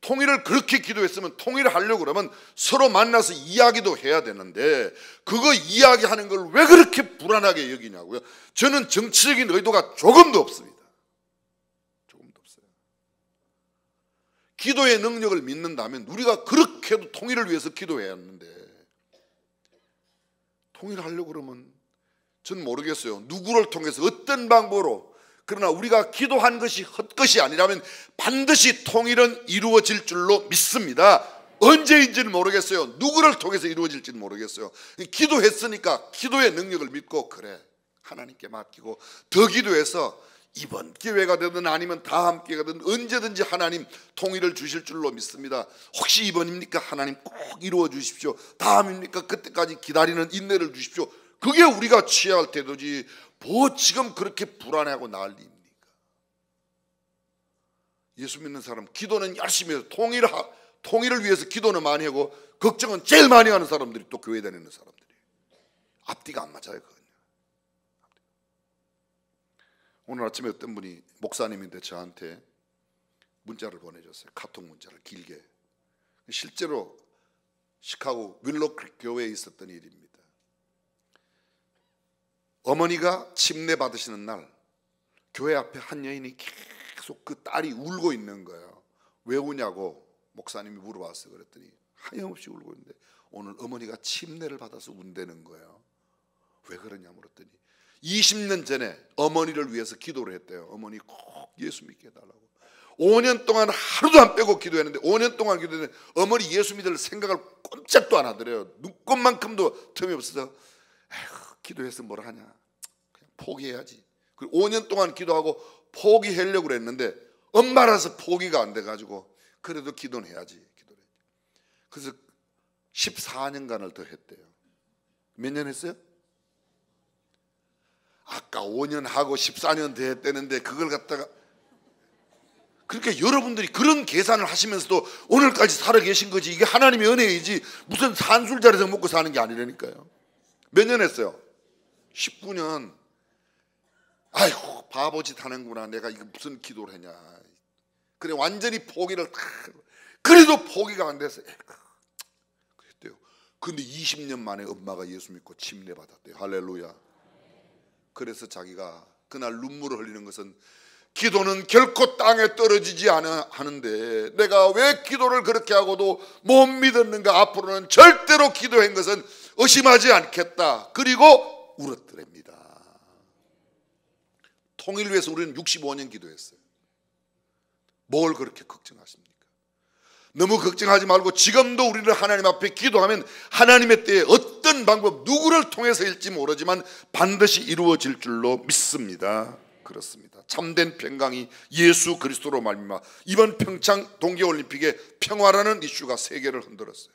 통일을 그렇게 기도했으면 통일을 하려고 그러면 서로 만나서 이야기도 해야 되는데 그거 이야기하는 걸 왜 그렇게 불안하게 여기냐고요. 저는 정치적인 의도가 조금도 없습니다. 조금도 없어요. 기도의 능력을 믿는다면 우리가 그렇게도 통일을 위해서 기도해야 하는데 통일하려고 그러면 저는 모르겠어요. 누구를 통해서 어떤 방법으로. 그러나 우리가 기도한 것이 헛것이 아니라면 반드시 통일은 이루어질 줄로 믿습니다. 언제인지는 모르겠어요. 누구를 통해서 이루어질지는 모르겠어요. 기도했으니까 기도의 능력을 믿고 그래 하나님께 맡기고 더 기도해서 이번 기회가 되든 아니면 다음 기회가 되든 언제든지 하나님 통일을 주실 줄로 믿습니다. 혹시 이번입니까? 하나님 꼭 이루어 주십시오. 다음입니까? 그때까지 기다리는 인내를 주십시오. 그게 우리가 취해야 할 태도지 뭐 지금 그렇게 불안해하고 난리입니까? 예수 믿는 사람 기도는 열심히 해서 통일을 위해서 기도는 많이 하고 걱정은 제일 많이 하는 사람들이 또 교회 다니는 사람들이 앞뒤가 안 맞아요. 그건. 오늘 아침에 어떤 분이 목사님인데 저한테 문자를 보내줬어요. 카톡 문자를 길게. 실제로 시카고 윌록 교회에 있었던 일입니다. 어머니가 침례 받으시는 날 교회 앞에 한 여인이 계속 그 딸이 울고 있는 거예요. 왜 우냐고 목사님이 물어봤어요. 그랬더니 하염없이 울고 있는데 오늘 어머니가 침례를 받아서 운다는 거예요. 왜 그러냐 물었더니 20년 전에 어머니를 위해서 기도를 했대요. 어머니 꼭 예수 믿게 해달라고. 5년 동안 하루도 안 빼고 기도했는데 5년 동안 기도했는데 어머니 예수 믿을 생각을 꼼짝도 안 하더래요. 눈꼽만큼도 틈이 없어서 에휴, 기도해서 뭘 하냐, 그냥 포기해야지. 그리고 5년 동안 기도하고 포기하려고 그랬는데 엄마라서 포기가 안 돼가지고 그래도 기도는 해야지. 그래서 14년간을 더 했대요. 몇 년 했어요? 아까 5년 하고 14년 더 했다는데 그걸 갖다가, 그러니까 여러분들이 그런 계산을 하시면서도 오늘까지 살아 계신 거지. 이게 하나님의 은혜이지 무슨 산술자리에서 먹고 사는 게 아니라니까요. 몇 년 했어요? 19년. 아이고 바보짓 하는구나. 내가 이거 무슨 기도를 했냐. 그래 완전히 포기를 그래도 포기가 안 됐어요. 그랬대요. 근데 20년 만에 엄마가 예수 믿고 침례받았대요. 할렐루야. 그래서 자기가 그날 눈물을 흘리는 것은 기도는 결코 땅에 떨어지지 않는데 내가 왜 기도를 그렇게 하고도 못 믿었는가. 앞으로는 절대로 기도한 것은 의심하지 않겠다. 그리고 울었더랍니다. 통일을 위해서 우리는 65년 기도했어요. 뭘 그렇게 걱정하십니까? 너무 걱정하지 말고 지금도 우리는 하나님 앞에 기도하면 하나님의 때에 어떤 방법 누구를 통해서일지 모르지만 반드시 이루어질 줄로 믿습니다. 그렇습니다. 참된 평강이 예수 그리스도로 말미암아 이번 평창 동계올림픽에 평화라는 이슈가 세계를 흔들었어요.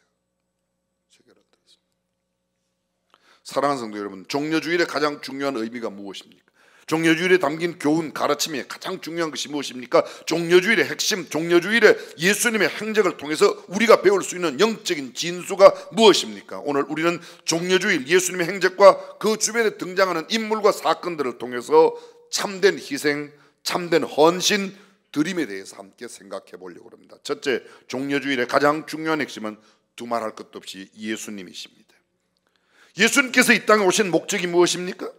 사랑하는 성도 여러분, 종려주일의 가장 중요한 의미가 무엇입니까? 종려주일에 담긴 교훈, 가르침에 가장 중요한 것이 무엇입니까? 종려주일의 핵심, 종려주일의 예수님의 행적을 통해서 우리가 배울 수 있는 영적인 진수가 무엇입니까? 오늘 우리는 종려주일 예수님의 행적과 그 주변에 등장하는 인물과 사건들을 통해서 참된 희생, 참된 헌신, 드림에 대해서 함께 생각해 보려고 합니다. 첫째, 종려주일의 가장 중요한 핵심은 두말할 것도 없이 예수님이십니다. 예수님께서 이 땅에 오신 목적이 무엇입니까?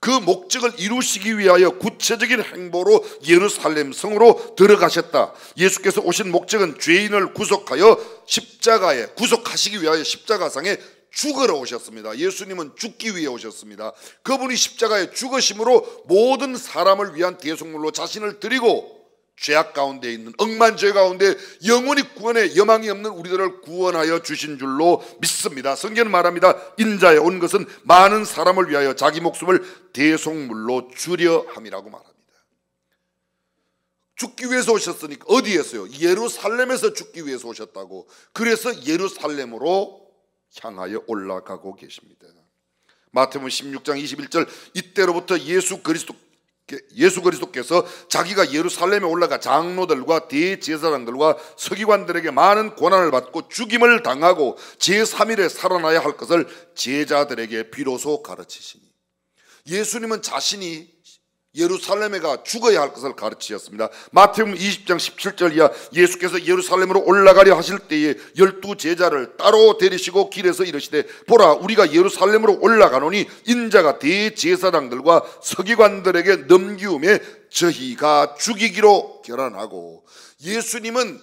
그 목적을 이루시기 위하여 구체적인 행보로 예루살렘 성으로 들어가셨다. 예수께서 오신 목적은 죄인을 구속하여 십자가에 구속하시기 위하여 십자가상에 죽으러 오셨습니다. 예수님은 죽기 위해 오셨습니다. 그분이 십자가에 죽으심으로 모든 사람을 위한 대속물로 자신을 드리고 죄악 가운데 있는 억만 죄 가운데 영원히 구원의 여망이 없는 우리들을 구원하여 주신 줄로 믿습니다. 성경은 말합니다. 인자에 온 것은 많은 사람을 위하여 자기 목숨을 대속물로 주려 함이라고 말합니다. 죽기 위해서 오셨으니까 어디에서요? 예루살렘에서 죽기 위해서 오셨다고. 그래서 예루살렘으로 향하여 올라가고 계십니다. 마태복음 16장 21절 이때로부터 예수 그리스도께서 자기가 예루살렘에 올라가 장로들과 대제사장들과 서기관들에게 많은 고난을 받고 죽임을 당하고 제3일에 살아나야 할 것을 제자들에게 비로소 가르치시니, 예수님은 자신이 예루살렘에 가 죽어야 할 것을 가르치셨습니다. 마태복음 20장 17절 이하 예수께서 예루살렘으로 올라가려 하실 때에 12 제자를 따로 데리시고 길에서 이르시되 보라 우리가 예루살렘으로 올라가노니 인자가 대제사장들과 서기관들에게 넘기움에 저희가 죽이기로 결단하고, 예수님은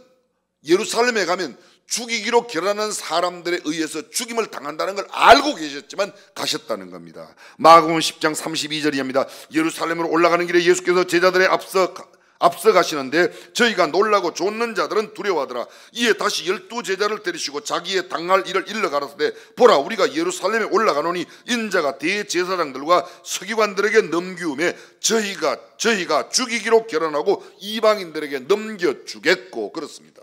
예루살렘에 가면 죽이기로 결단한 사람들에 의해서 죽임을 당한다는 걸 알고 계셨지만 가셨다는 겁니다. 마가복음 10장 32절입니다. 예루살렘으로 올라가는 길에 예수께서 제자들의 앞서 가시는데 저희가 놀라고 좇는 자들은 두려워하더라. 이에 다시 12 제자를 데리시고 자기의 당할 일을 일러 가라사대 보라 우리가 예루살렘에 올라가노니 인자가 대제사장들과 서기관들에게 넘기움에 저희가 죽이기로 결단하고 이방인들에게 넘겨주겠고. 그렇습니다.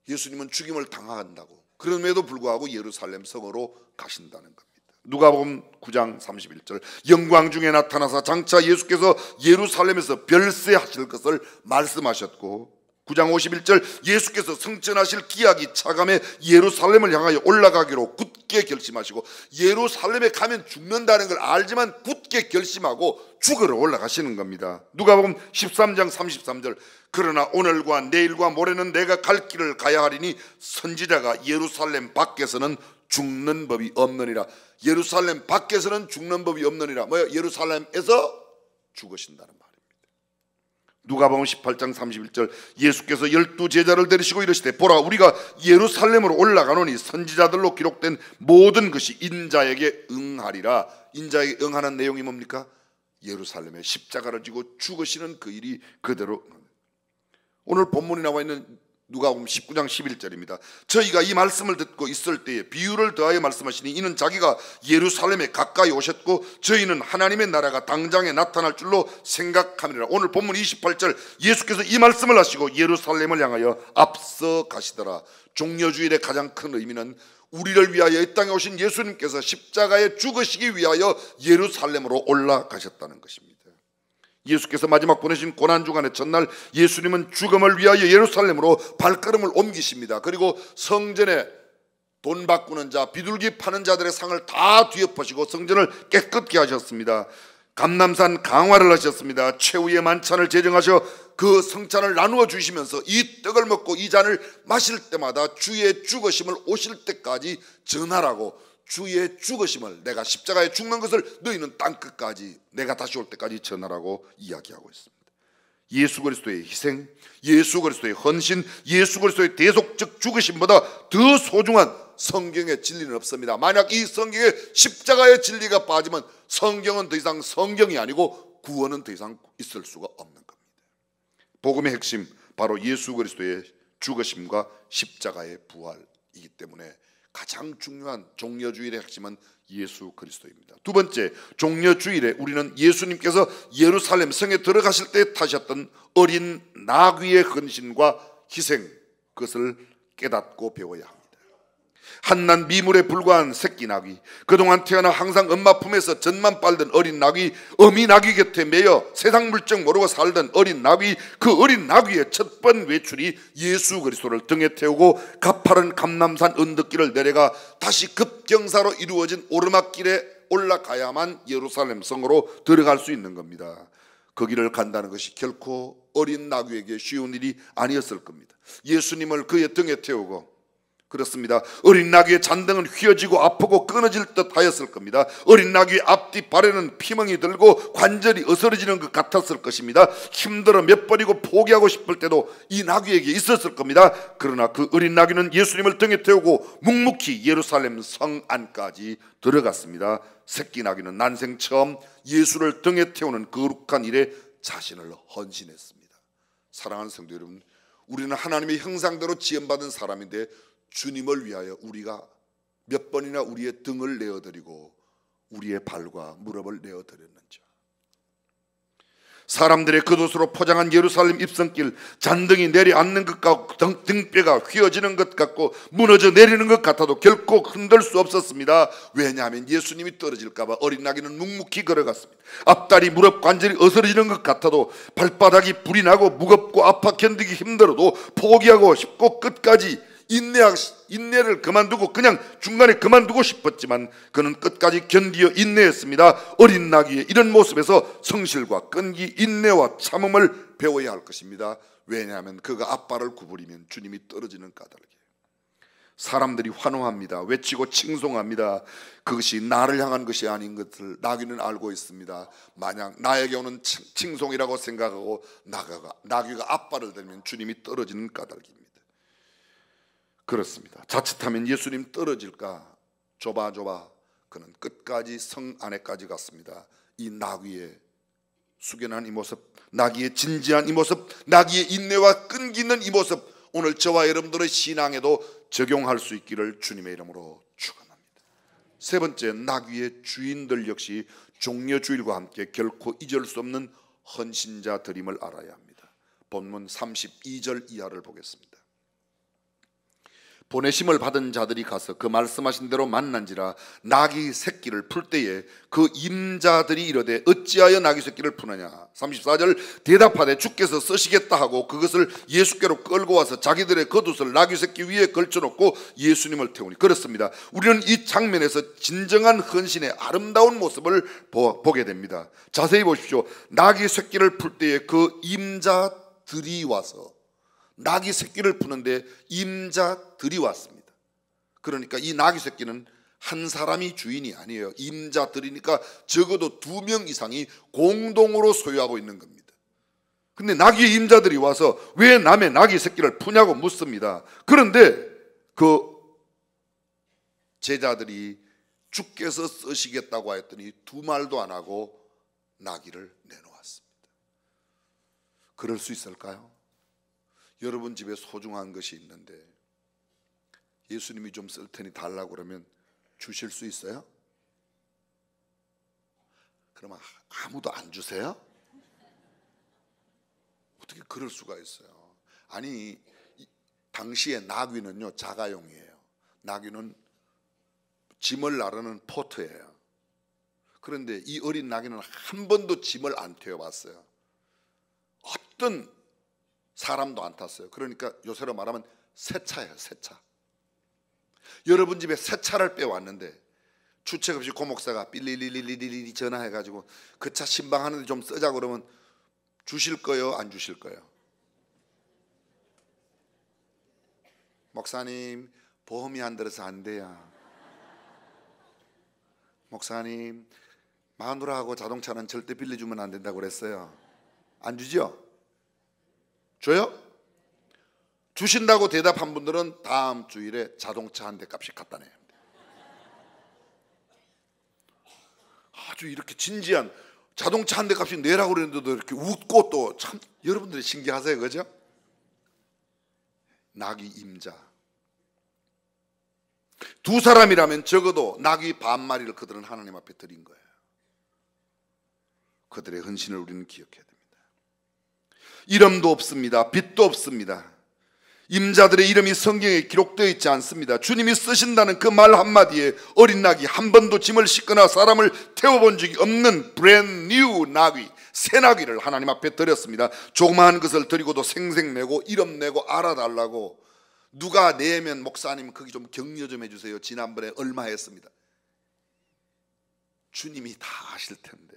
예수님은 죽임을 당한다고, 그럼에도 불구하고 예루살렘 성으로 가신다는 겁니다. 누가복음 9장 31절 영광 중에 나타나사 장차 예수께서 예루살렘에서 별세하실 것을 말씀하셨고, 9장 51절 예수께서 승천하실 기약이 차감해 예루살렘을 향하여 올라가기로 굳게 결심하시고, 예루살렘에 가면 죽는다는 걸 알지만 굳게 결심하고 죽으러 올라가시는 겁니다. 누가복음 13장 33절 그러나 오늘과 내일과 모레는 내가 갈 길을 가야 하리니 선지자가 예루살렘 밖에서는 죽는 법이 없느니라. 예루살렘 밖에서는 죽는 법이 없느니라. 뭐야? 예루살렘에서 죽으신다는 말입니다. 누가복음 18장 31절 예수께서 12 제자를 데리시고 이르시되 보라 우리가 예루살렘으로 올라가노니 선지자들로 기록된 모든 것이 인자에게 응하리라. 인자에게 응하는 내용이 뭡니까? 예루살렘에 십자가를 지고 죽으시는 그 일이 그대로. 오늘 본문에 나와 있는 누가복음 19장 11절입니다. 저희가 이 말씀을 듣고 있을 때에 비유를 더하여 말씀하시니 이는 자기가 예루살렘에 가까이 오셨고 저희는 하나님의 나라가 당장에 나타날 줄로 생각함이라. 오늘 본문 28절 예수께서 이 말씀을 하시고 예루살렘을 향하여 앞서 가시더라. 종려주일의 가장 큰 의미는 우리를 위하여 이 땅에 오신 예수님께서 십자가에 죽으시기 위하여 예루살렘으로 올라가셨다는 것입니다. 예수께서 마지막 보내신 고난주간의 전날 예수님은 죽음을 위하여 예루살렘으로 발걸음을 옮기십니다. 그리고 성전에 돈 바꾸는 자, 비둘기 파는 자들의 상을 다 뒤엎으시고 성전을 깨끗게 하셨습니다. 감람산 강화를 하셨습니다. 최후의 만찬을 제정하셔 그 성찬을 나누어 주시면서 이 떡을 먹고 이 잔을 마실 때마다 주의 죽으심을 오실 때까지 전하라고, 주의 죽으심을, 내가 십자가에 죽는 것을 너희는 땅끝까지 내가 다시 올 때까지 전하라고 이야기하고 있습니다. 예수 그리스도의 희생, 예수 그리스도의 헌신, 예수 그리스도의 대속적 죽으심보다 더 소중한 성경의 진리는 없습니다. 만약 이 성경에 십자가의 진리가 빠지면 성경은 더 이상 성경이 아니고 구원은 더 이상 있을 수가 없는 겁니다. 복음의 핵심, 바로 예수 그리스도의 죽으심과 십자가의 부활이기 때문에 가장 중요한 종려주일의 핵심은 예수 그리스도입니다. 두 번째, 종려주일에 우리는 예수님께서 예루살렘 성에 들어가실 때 타셨던 어린 나귀의 헌신과 희생, 그것을 깨닫고 배워야 합니다. 한낱 미물에 불과한 새끼 나귀, 그동안 태어나 항상 엄마 품에서 젖만 빨던 어린 나귀, 어미 나귀 곁에 매여 세상 물정 모르고 살던 어린 나귀, 그 어린 나귀의 첫 번 외출이 예수 그리스도를 등에 태우고 가파른 감람산 언덕길을 내려가 다시 급경사로 이루어진 오르막길에 올라가야만 예루살렘 성으로 들어갈 수 있는 겁니다. 그 길을 간다는 것이 결코 어린 나귀에게 쉬운 일이 아니었을 겁니다. 예수님을 그의 등에 태우고, 그렇습니다, 어린 나귀의 잔등은 휘어지고 아프고 끊어질 듯 하였을 겁니다. 어린 나귀의 앞뒤 발에는 피멍이 들고 관절이 어스러지는 것 같았을 것입니다. 힘들어 몇 번이고 포기하고 싶을 때도 이 나귀에게 있었을 겁니다. 그러나 그 어린 나귀는 예수님을 등에 태우고 묵묵히 예루살렘 성 안까지 들어갔습니다. 새끼 나귀는 난생 처음 예수를 등에 태우는 거룩한 일에 자신을 헌신했습니다. 사랑하는 성도 여러분, 우리는 하나님의 형상대로 지음받은 사람인데 주님을 위하여 우리가 몇 번이나 우리의 등을 내어드리고 우리의 발과 무릎을 내어드렸는지. 사람들의 겉옷으로 포장한 예루살렘 입성길, 잔등이 내려앉는 것 같고 등뼈가 휘어지는 것 같고 무너져 내리는 것 같아도 결코 흔들 수 없었습니다. 왜냐하면 예수님이 떨어질까 봐 어린 나귀는 묵묵히 걸어갔습니다. 앞다리 무릎 관절이 어스러지는 것 같아도, 발바닥이 불이 나고 무겁고 아파 견디기 힘들어도 포기하고 싶고 끝까지 인내를 그만두고 그냥 중간에 그만두고 싶었지만 그는 끝까지 견디어 인내했습니다. 어린 나귀의 이런 모습에서 성실과 끈기, 인내와 참음을 배워야 할 것입니다. 왜냐하면 그가 앞발을 구부리면 주님이 떨어지는 까닭이에요. 사람들이 환호합니다. 외치고 칭송합니다. 그것이 나를 향한 것이 아닌 것을 나귀는 알고 있습니다. 만약 나에게 오는 칭송이라고 생각하고 나귀가 앞발을 들면 주님이 떨어지는 까닭입니다. 그렇습니다. 자칫하면 예수님 떨어질까 좁아 그는 끝까지 성 안에까지 갔습니다. 이 나귀의 숙연한 이 모습, 나귀의 진지한 이 모습, 나귀의 인내와 끈기 있는 이 모습, 오늘 저와 여러분들의 신앙에도 적용할 수 있기를 주님의 이름으로 축원합니다. 세 번째, 나귀의 주인들 역시 종려주일과 함께 결코 잊을 수 없는 헌신자들임을 알아야 합니다. 본문 32절 이하를 보겠습니다. 보내심을 받은 자들이 가서 그 말씀하신 대로 만난지라 나귀 새끼를 풀 때에 그 임자들이 이르되 어찌하여 나귀 새끼를 푸느냐. 34절 대답하되 주께서 쓰시겠다 하고 그것을 예수께로 끌고 와서 자기들의 겉옷을 나귀 새끼 위에 걸쳐놓고 예수님을 태우니. 그렇습니다. 우리는 이 장면에서 진정한 헌신의 아름다운 모습을 보게 됩니다. 자세히 보십시오. 나귀 새끼를 풀 때에 그 임자들이 와서 나귀 새끼를 푸는데 임자들이 왔습니다. 그러니까 이 나귀 새끼는 한 사람이 주인이 아니에요. 임자들이니까 적어도 2명 이상이 공동으로 소유하고 있는 겁니다. 근데 나귀의 임자들이 와서 왜 남의 나귀 새끼를 푸냐고 묻습니다. 그런데 그 제자들이 주께서 쓰시겠다고 했더니 두 말도 안 하고 나귀를 내놓았습니다. 그럴 수 있을까요? 여러분 집에 소중한 것이 있는데 예수님이 좀 쓸 테니 달라고 그러면 주실 수 있어요? 그러면 아무도 안 주세요? 어떻게 그럴 수가 있어요? 아니, 당시에 나귀는요 자가용이에요. 나귀는 짐을 나르는 포트예요. 그런데 이 어린 나귀는 한 번도 짐을 안 태워봤어요. 어떤 사람도 안 탔어요. 그러니까 요새로 말하면 새 차예요, 새 차. 여러분 집에 새 차를 빼왔는데 주책 없이 고목사가 삐리리리리리 전화해가지고 그 차 신방하는데 좀 쓰자 그러면 주실 거요, 안 주실 거요? 목사님, 보험이 안 들어서 안 돼요. 목사님, 마누라하고 자동차는 절대 빌려주면 안 된다고 그랬어요. 안 주죠? 줘요? 주신다고 대답한 분들은 다음 주일에 자동차 한 대 값씩 갖다 내야 합니다. 아주 이렇게 진지한 자동차 한 대 값씩 내라고 그랬는데도 이렇게 웃고 또 참 여러분들이 신기하세요, 그죠? 나귀 임자. 두 사람이라면 적어도 나귀 반 마리를 그들은 하나님 앞에 드린 거예요. 그들의 헌신을 우리는 기억해야 됩니다. 이름도 없습니다. 빛도 없습니다. 임자들의 이름이 성경에 기록되어 있지 않습니다. 주님이 쓰신다는 그 말 한마디에 어린 나귀, 한 번도 짐을 싣거나 사람을 태워본 적이 없는 브랜드 뉴 나귀, 새 나귀를 하나님 앞에 드렸습니다. 조그마한 것을 드리고도 생색내고 이름 내고 알아달라고. 누가 내면 목사님 거기 좀 격려 좀 해주세요. 지난번에 얼마 했습니다. 주님이 다 아실 텐데.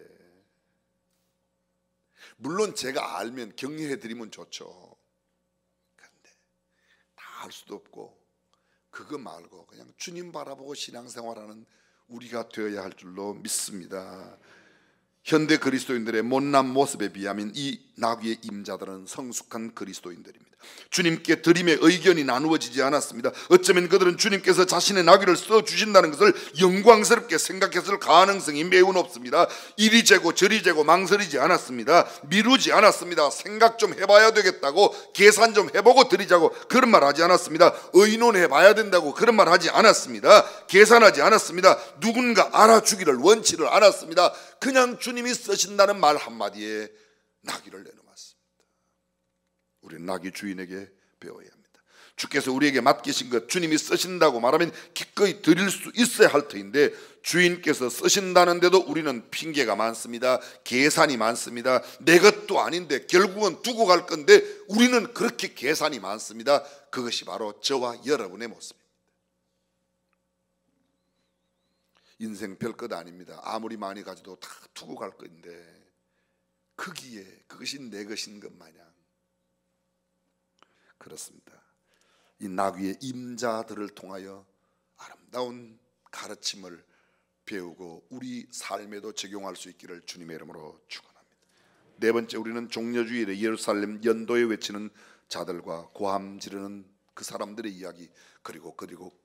물론 제가 알면 격려해드리면 좋죠. 그런데 다 알 수도 없고 그거 말고 그냥 주님 바라보고 신앙생활하는 우리가 되어야 할 줄로 믿습니다. 현대 그리스도인들의 못난 모습에 비하면 이 나귀의 임자들은 성숙한 그리스도인들입니다. 주님께 드림의 의견이 나누어지지 않았습니다. 어쩌면 그들은 주님께서 자신의 나귀를 써주신다는 것을 영광스럽게 생각했을 가능성이 매우 높습니다. 이리 재고 저리 재고 망설이지 않았습니다. 미루지 않았습니다. 생각 좀 해봐야 되겠다고, 계산 좀 해보고 드리자고 그런 말 하지 않았습니다. 의논해봐야 된다고 그런 말 하지 않았습니다. 계산하지 않았습니다. 누군가 알아주기를 원치를 않았습니다. 그냥 주님이 쓰신다는 말 한마디에 나귀를 내놓았습니다. 우리는 나귀 주인에게 배워야 합니다. 주께서 우리에게 맡기신 것 주님이 쓰신다고 말하면 기꺼이 드릴 수 있어야 할 터인데 주인께서 쓰신다는데도 우리는 핑계가 많습니다. 계산이 많습니다. 내 것도 아닌데 결국은 두고 갈 건데 우리는 그렇게 계산이 많습니다. 그것이 바로 저와 여러분의 모습입니다. 인생 별것 아닙니다. 아무리 많이 가져도 다 두고 갈 건데 거기에 그것이 내 것인 것 마냥 그렇습니다. 이 나귀의 임자들을 통하여 아름다운 가르침을 배우고 우리 삶에도 적용할 수 있기를 주님의 이름으로 축원합니다. 네 번째, 우리는 종려주일에 예루살렘 연도에 외치는 자들과 고함 지르는 그 사람들의 이야기, 그리고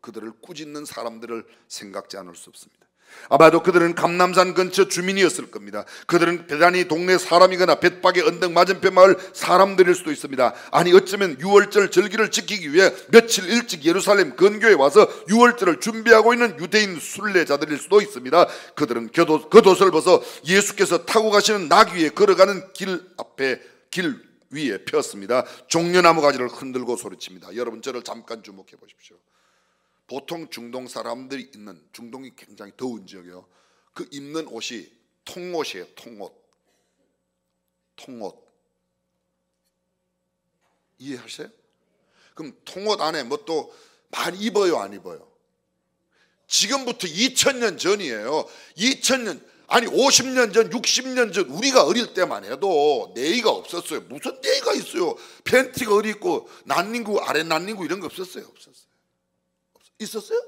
그들을 꾸짖는 사람들을 생각지 않을 수 없습니다. 아마도 그들은 감람산 근처 주민이었을 겁니다. 그들은 대단히 동네 사람이거나 벳박의 언덕 맞은편 마을 사람들일 수도 있습니다. 아니 어쩌면 유월절 절기를 지키기 위해 며칠 일찍 예루살렘 근교에 와서 유월절을 준비하고 있는 유대인 순례자들일 수도 있습니다. 그들은 겉옷을 벗어 예수께서 타고 가시는 나귀 위에 걸어가는 길 앞에 길 위에 폈습니다. 종려나무 가지를 흔들고 소리칩니다. 여러분 저를 잠깐 주목해 보십시오. 보통 중동 사람들이 입는, 중동이 굉장히 더운 지역이요, 그 입는 옷이 통옷이에요. 통옷 이해하세요? 그럼 통옷 안에 뭐 또 많이 입어요, 안 입어요? 지금부터 2000년 전이에요. 2000년, 아니 50년 전, 60년 전 우리가 어릴 때만 해도 네이가 없었어요. 무슨 네이가 있어요? 팬티가 어디 있고 난닝구 아래 난닝구 이런 거 없었어요? 있었어요?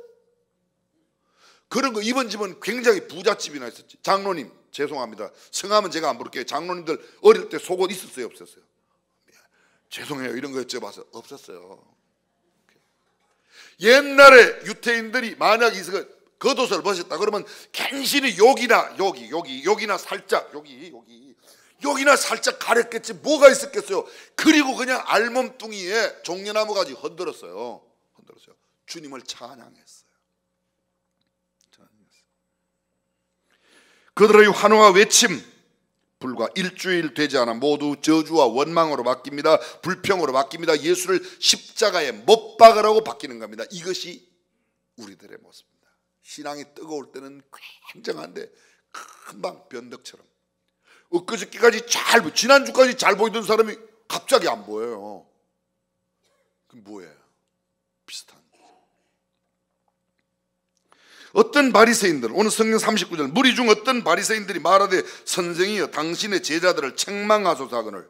그런 거 입은 집은 굉장히 부잣집이나 있었지. 장로님 죄송합니다. 성함은 제가 안 부를게요. 장로님들 어릴 때 속옷 있었어요, 없었어요? 죄송해요, 이런 거 여쭤봐서 없었어요. 옛날에 유태인들이 만약 있어 겉옷을 벗었다 그러면 간신히 여기나 살짝 여기 여기나 살짝 가렸겠지 뭐가 있었겠어요. 그리고 그냥 알몸뚱이에 종려나무 가지 흔들었어요. 주님을 찬양했어요. 그들의 환호와 외침, 불과 일주일 되지 않아 모두 저주와 원망으로 바뀝니다. 불평으로 바뀝니다. 예수를 십자가에 못 박으라고 바뀌는 겁니다. 이것이 우리들의 모습입니다. 신앙이 뜨거울 때는 굉장한데 금방 변덕처럼, 엊그저께까지 지난주까지 잘 보이던 사람이 갑자기 안 보여요. 그럼 뭐예요? 비슷한 거죠. 어떤 바리새인들, 오늘 성경 39절, 무리 중 어떤 바리새인들이 말하되 선생이여 당신의 제자들을 책망하소서 하거늘.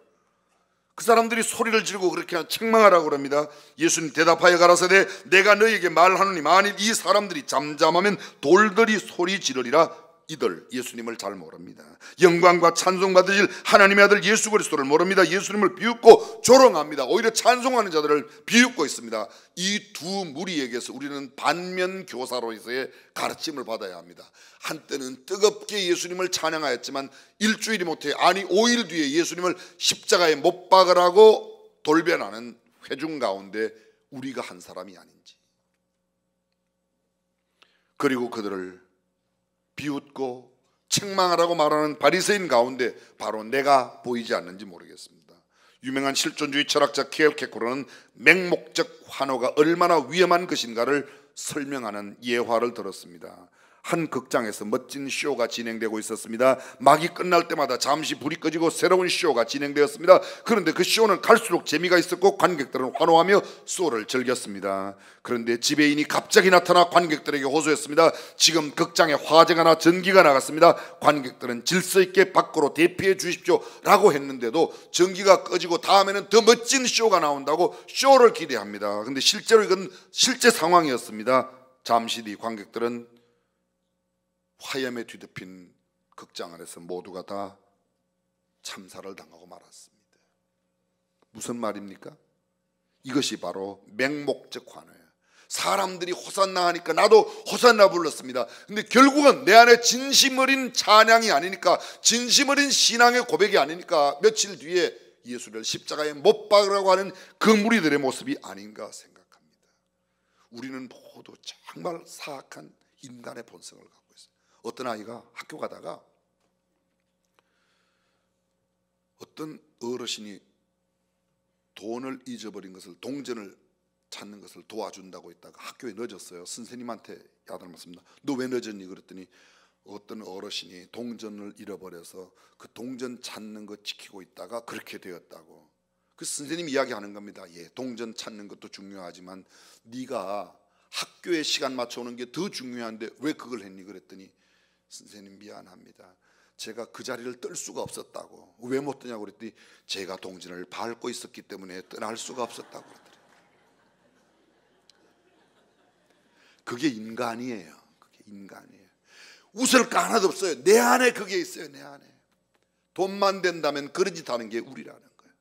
그 사람들이 소리를 지르고 그렇게 책망하라고 그럽니다. 예수님 대답하여 가라사대 내가 너희에게 말하노니 만일 이 사람들이 잠잠하면 돌들이 소리 지르리라. 이들 예수님을 잘 모릅니다. 영광과 찬송 받으실 하나님의 아들 예수 그리스도를 모릅니다. 예수님을 비웃고 조롱합니다. 오히려 찬송하는 자들을 비웃고 있습니다. 이 두 무리에게서 우리는 반면 교사로서의 가르침을 받아야 합니다. 한때는 뜨겁게 예수님을 찬양하였지만 일주일이 못해, 아니 5일 뒤에 예수님을 십자가에 못 박으라고 돌변하는 회중 가운데 우리가 한 사람이 아닌지, 그리고 그들을 비웃고 책망하라고 말하는 바리새인 가운데 바로 내가 보이지 않는지 모르겠습니다. 유명한 실존주의 철학자 케일 케코르는 맹목적 환호가 얼마나 위험한 것인가를 설명하는 예화를 들었습니다. 한 극장에서 멋진 쇼가 진행되고 있었습니다. 막이 끝날 때마다 잠시 불이 꺼지고 새로운 쇼가 진행되었습니다. 그런데 그 쇼는 갈수록 재미가 있었고 관객들은 환호하며 쇼를 즐겼습니다. 그런데 지배인이 갑자기 나타나 관객들에게 호소했습니다. 지금 극장에 화재가 나 전기가 나갔습니다. 관객들은 질서 있게 밖으로 대피해 주십시오 라고 했는데도 전기가 꺼지고 다음에는 더 멋진 쇼가 나온다고 쇼를 기대합니다. 그런데 실제로 이건 실제 상황이었습니다. 잠시 뒤 관객들은 화염에 뒤덮인 극장 안에서 모두가 다 참사를 당하고 말았습니다. 무슨 말입니까? 이것이 바로 맹목적 환호예요. 사람들이 호산나 하니까 나도 호산나 불렀습니다. 근데 결국은 내 안에 진심 어린 찬양이 아니니까, 진심 어린 신앙의 고백이 아니니까 며칠 뒤에 예수를 십자가에 못 박으라고 하는 그 무리들의 모습이 아닌가 생각합니다. 우리는 모두 정말 사악한 인간의 본성을 갖고 있어요. 어떤 아이가 학교 가다가 어떤 어르신이 돈을 잊어버린 것을, 동전을 찾는 것을 도와준다고 했다가 학교에 늦었어요. 선생님한테 야단맞습니다. 너 왜 늦었니? 그랬더니 어떤 어르신이 동전을 잃어버려서 그 동전 찾는 거 지키고 있다가 그렇게 되었다고. 그 선생님이 이야기하는 겁니다. 예, 동전 찾는 것도 중요하지만 네가 학교에 시간 맞춰오는 게 더 중요한데 왜 그걸 했니? 그랬더니 선생님 미안합니다. 제가 그 자리를 뜰 수가 없었다고. 왜 못 뜨냐고 그랬더니 제가 동전을 밟고 있었기 때문에 떠날 수가 없었다고 그러더래요. 그게 인간이에요. 그게 인간이에요. 웃을 거 하나도 없어요. 내 안에 그게 있어요. 내 안에. 돈만 된다면 그런 짓 하는 게 우리라는 거예요.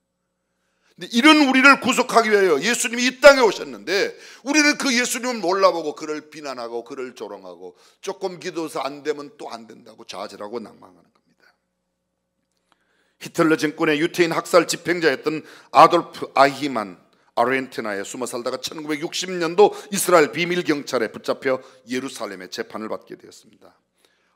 근데 이런 우리를 구속하기 위하여 예수님이 이 땅에 오셨는데 우리는 그 예수님을 몰라보고 그를 비난하고 그를 조롱하고 조금 기도해서 안 되면 또 안 된다고 좌절하고 낭망하는 겁니다. 히틀러 정권의 유태인 학살 집행자였던 아돌프 아히만, 아르헨티나에 숨어 살다가 1960년도 이스라엘 비밀 경찰에 붙잡혀 예루살렘에 재판을 받게 되었습니다.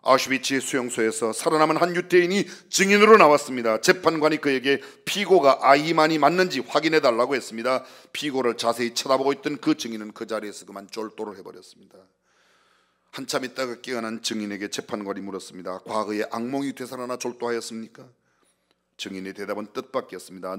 아우슈비츠 수용소에서 살아남은 한 유태인이 증인으로 나왔습니다. 재판관이 그에게 피고가 아히만이 맞는지 확인해 달라고 했습니다. 피고를 자세히 쳐다보고 있던 그 증인은 그 자리에서 그만 졸도를 해버렸습니다. 한참 있다가 깨어난 증인에게 재판관이 물었습니다. 과거에 악몽이 되살아나 졸도하였습니까? 증인의 대답은 뜻밖이었습니다.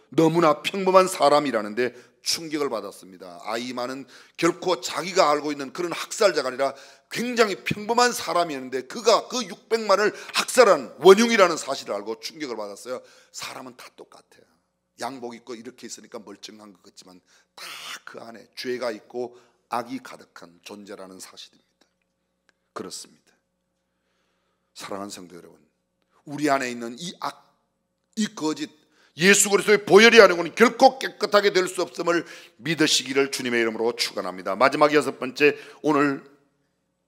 너무나 평범한 사람이라는데 충격을 받았습니다. 아히만은 결코 자기가 알고 있는 그런 학살자가 아니라 굉장히 평범한 사람이었는데 그가 그 600만을 학살한 원흉이라는 사실을 알고 충격을 받았어요. 사람은 다 똑같아요. 양복 입고 이렇게 있으니까 멀쩡한 것 같지만 다 그 안에 죄가 있고 악이 가득한 존재라는 사실입니다. 그렇습니다. 사랑하는 성도 여러분, 우리 안에 있는 이 악, 이 거짓, 예수 그리스도의 보혈이 아는 것은 결코 깨끗하게 될 수 없음을 믿으시기를 주님의 이름으로 축원합니다. 마지막 6번째, 오늘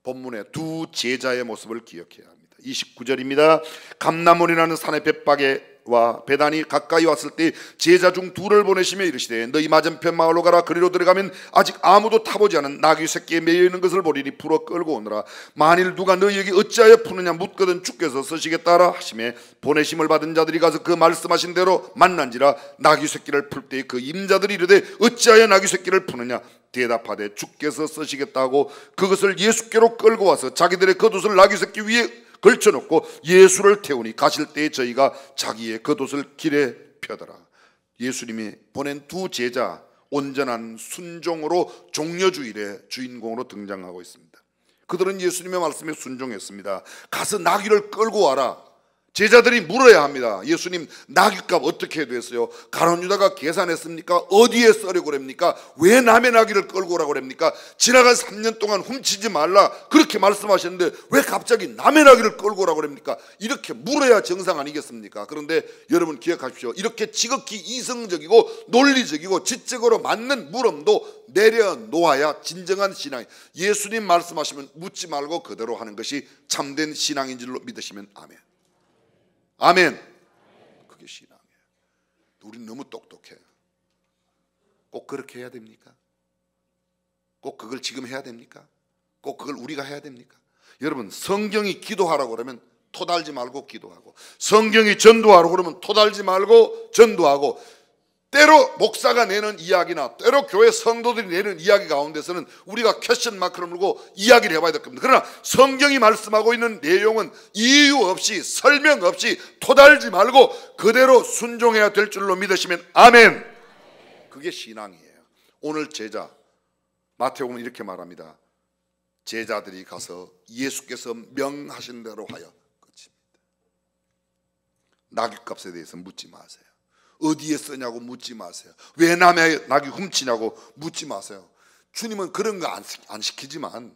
본문의 두 제자의 모습을 기억해야 합니다. 29절입니다. 감람원이라는 산의 벳박에와 베단이 가까이 왔을 때 제자 중 둘을 보내시며 이르시되 너희 맞은편 마을로 가라. 그리로 들어가면 아직 아무도 타보지 않은 나귀 새끼에 매여 있는 것을 보리니 풀어 끌고 오너라. 만일 누가 너희에게 어찌하여 푸느냐 묻거든 주께서 쓰시겠다 하라 하시매 보내심을 받은 자들이 가서 그 말씀하신 대로 만난지라. 나귀 새끼를 풀 때 그 임자들이 이르되 어찌하여 나귀 새끼를 푸느냐 대답하되 주께서 쓰시겠다 하고 그것을 예수께로 끌고 와서 자기들의 겉옷을 나귀 새끼 위에 걸쳐놓고 예수를 태우니 가실 때에 저희가 자기의 겉옷을 길에 펴더라. 예수님이 보낸 두 제자, 온전한 순종으로 종려주일의 주인공으로 등장하고 있습니다. 그들은 예수님의 말씀에 순종했습니다. 가서 나귀를 끌고 와라. 제자들이 물어야 합니다. 예수님, 나귀값 어떻게 됐어요? 가룟 유다가 계산했습니까? 어디에 써려고 그럽니까? 왜 남의 나귀를 끌고 오라고 그럽니까? 지나간 3년 동안 훔치지 말라 그렇게 말씀하셨는데 왜 갑자기 남의 나귀를 끌고 오라고 그럽니까? 이렇게 물어야 정상 아니겠습니까? 그런데 여러분 기억하십시오. 이렇게 지극히 이성적이고 논리적이고 지적으로 맞는 물음도 내려놓아야 진정한 신앙. 예수님 말씀하시면 묻지 말고 그대로 하는 것이 참된 신앙인 줄로 믿으시면 아멘. 아멘. 그게 신앙이에요. 우리는 너무 똑똑해. 꼭 그렇게 해야 됩니까? 꼭 그걸 지금 해야 됩니까? 꼭 그걸 우리가 해야 됩니까? 여러분, 성경이 기도하라고 그러면 토달지 말고 기도하고, 성경이 전도하라고 그러면 토달지 말고 전도하고, 때로 목사가 내는 이야기나 때로 교회 성도들이 내는 이야기 가운데서는 우리가 퀘스천 마크를 물고 이야기를 해봐야 될 겁니다. 그러나 성경이 말씀하고 있는 내용은 이유 없이 설명 없이 토달지 말고 그대로 순종해야 될 줄로 믿으시면 아멘. 그게 신앙이에요. 오늘 제자 마태복음은 이렇게 말합니다. 제자들이 가서 예수께서 명하신 대로 하여 끝입니다. 나귀값에 대해서 묻지 마세요. 어디에 쓰냐고 묻지 마세요. 왜 남의 나귀 훔치냐고 묻지 마세요. 주님은 그런 거 안 시키지만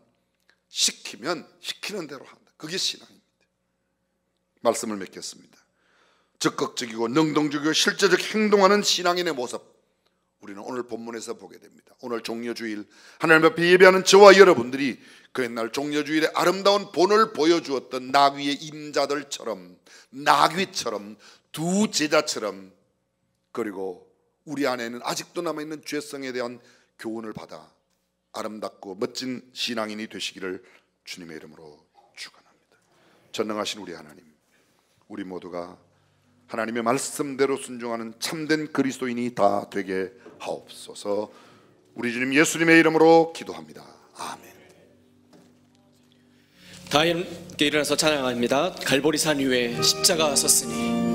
시키면 시키는 대로 한다. 그게 신앙입니다. 말씀을 맺겠습니다. 적극적이고 능동적이고 실제적 행동하는 신앙인의 모습, 우리는 오늘 본문에서 보게 됩니다. 오늘 종려주일 하나님 앞에 예배하는 저와 여러분들이 그 옛날 종려주일의 아름다운 본을 보여주었던 나귀의 임자들처럼, 나귀처럼, 두 제자처럼, 그리고 우리 안에는 아직도 남아있는 죄성에 대한 교훈을 받아 아름답고 멋진 신앙인이 되시기를 주님의 이름으로 축원합니다. 전능하신 우리 하나님, 우리 모두가 하나님의 말씀대로 순종하는 참된 그리스도인이 다 되게 하옵소서. 우리 주님 예수님의 이름으로 기도합니다. 아멘. 다 함께 일어나서 찬양합니다. 갈보리산 위에 십자가 섰으니.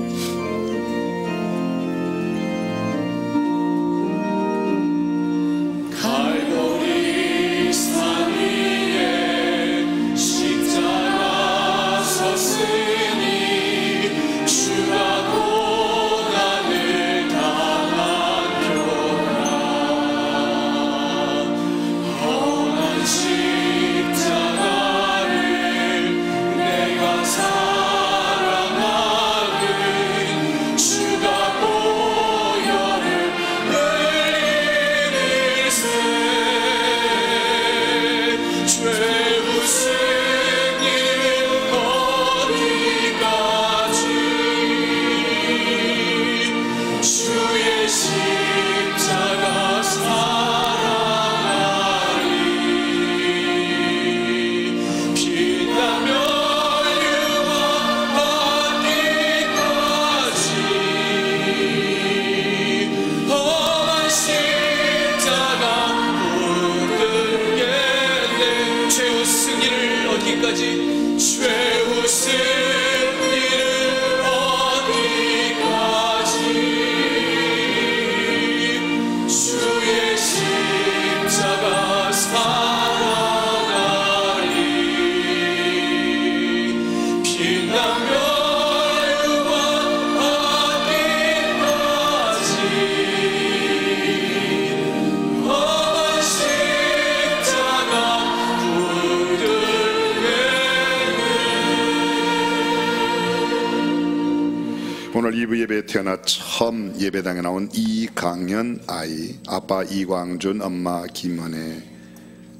오늘 2부 예배에 태어나 처음 예배당에 나온 이강현 아이, 아빠 이광준, 엄마 김은혜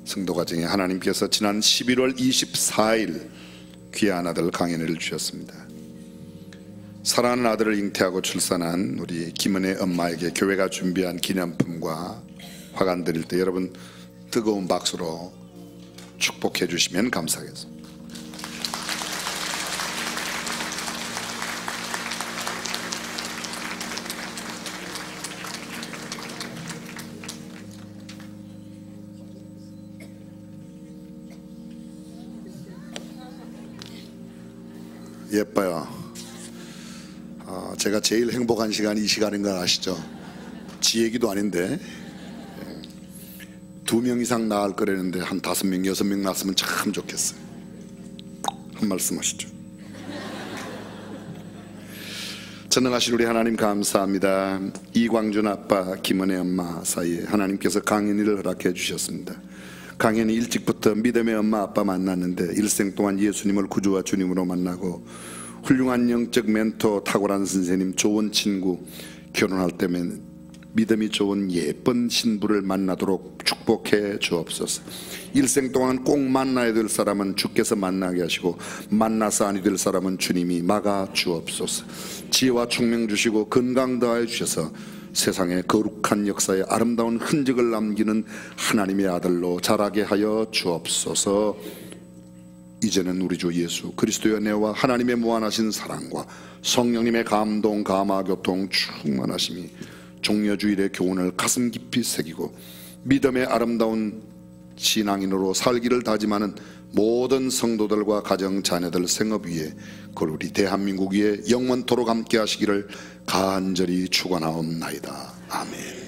성도가정에 하나님께서 지난 11월 24일 귀한 아들 강현이를 주셨습니다. 사랑하는 아들을 잉태하고 출산한 우리 김은혜 엄마에게 교회가 준비한 기념품과 화관 드릴 때 여러분 뜨거운 박수로 축복해 주시면 감사하겠습니다. 예뻐요. 제가 제일 행복한 시간이 이 시간인 걸 아시죠? 지 얘기도 아닌데 2명 이상 낳을 거라는데 한 5명, 6명 낳았으면 참 좋겠어요. 한 말씀 하시죠. 전능하신 우리 하나님 감사합니다. 이광준 아빠, 김은혜 엄마 사이에 하나님께서 강현이를 허락해 주셨습니다. 강현이 일찍부터 믿음의 엄마 아빠 만났는데 일생 동안 예수님을 구주와 주님으로 만나고 훌륭한 영적 멘토, 탁월한 선생님, 좋은 친구, 결혼할 때면 믿음이 좋은 예쁜 신부를 만나도록 축복해 주옵소서. 일생 동안 꼭 만나야 될 사람은 주께서 만나게 하시고 만나서 아니 될 사람은 주님이 막아 주옵소서. 지혜와 총명 주시고 건강 더하여 주셔서 세상의 거룩한 역사에 아름다운 흔적을 남기는 하나님의 아들로 자라게 하여 주옵소서. 이제는 우리 주 예수 그리스도의 은혜와 하나님의 무한하신 사랑과 성령님의 감동, 감화, 교통, 충만하심이 종려주일의 교훈을 가슴 깊이 새기고 믿음의 아름다운 신앙인으로 살기를 다짐하는 모든 성도들과 가정, 자녀들, 생업 위에 그걸 우리 대한민국 위에 영원토록 함께 하시기를 간절히 축원하옵나이다. 아멘.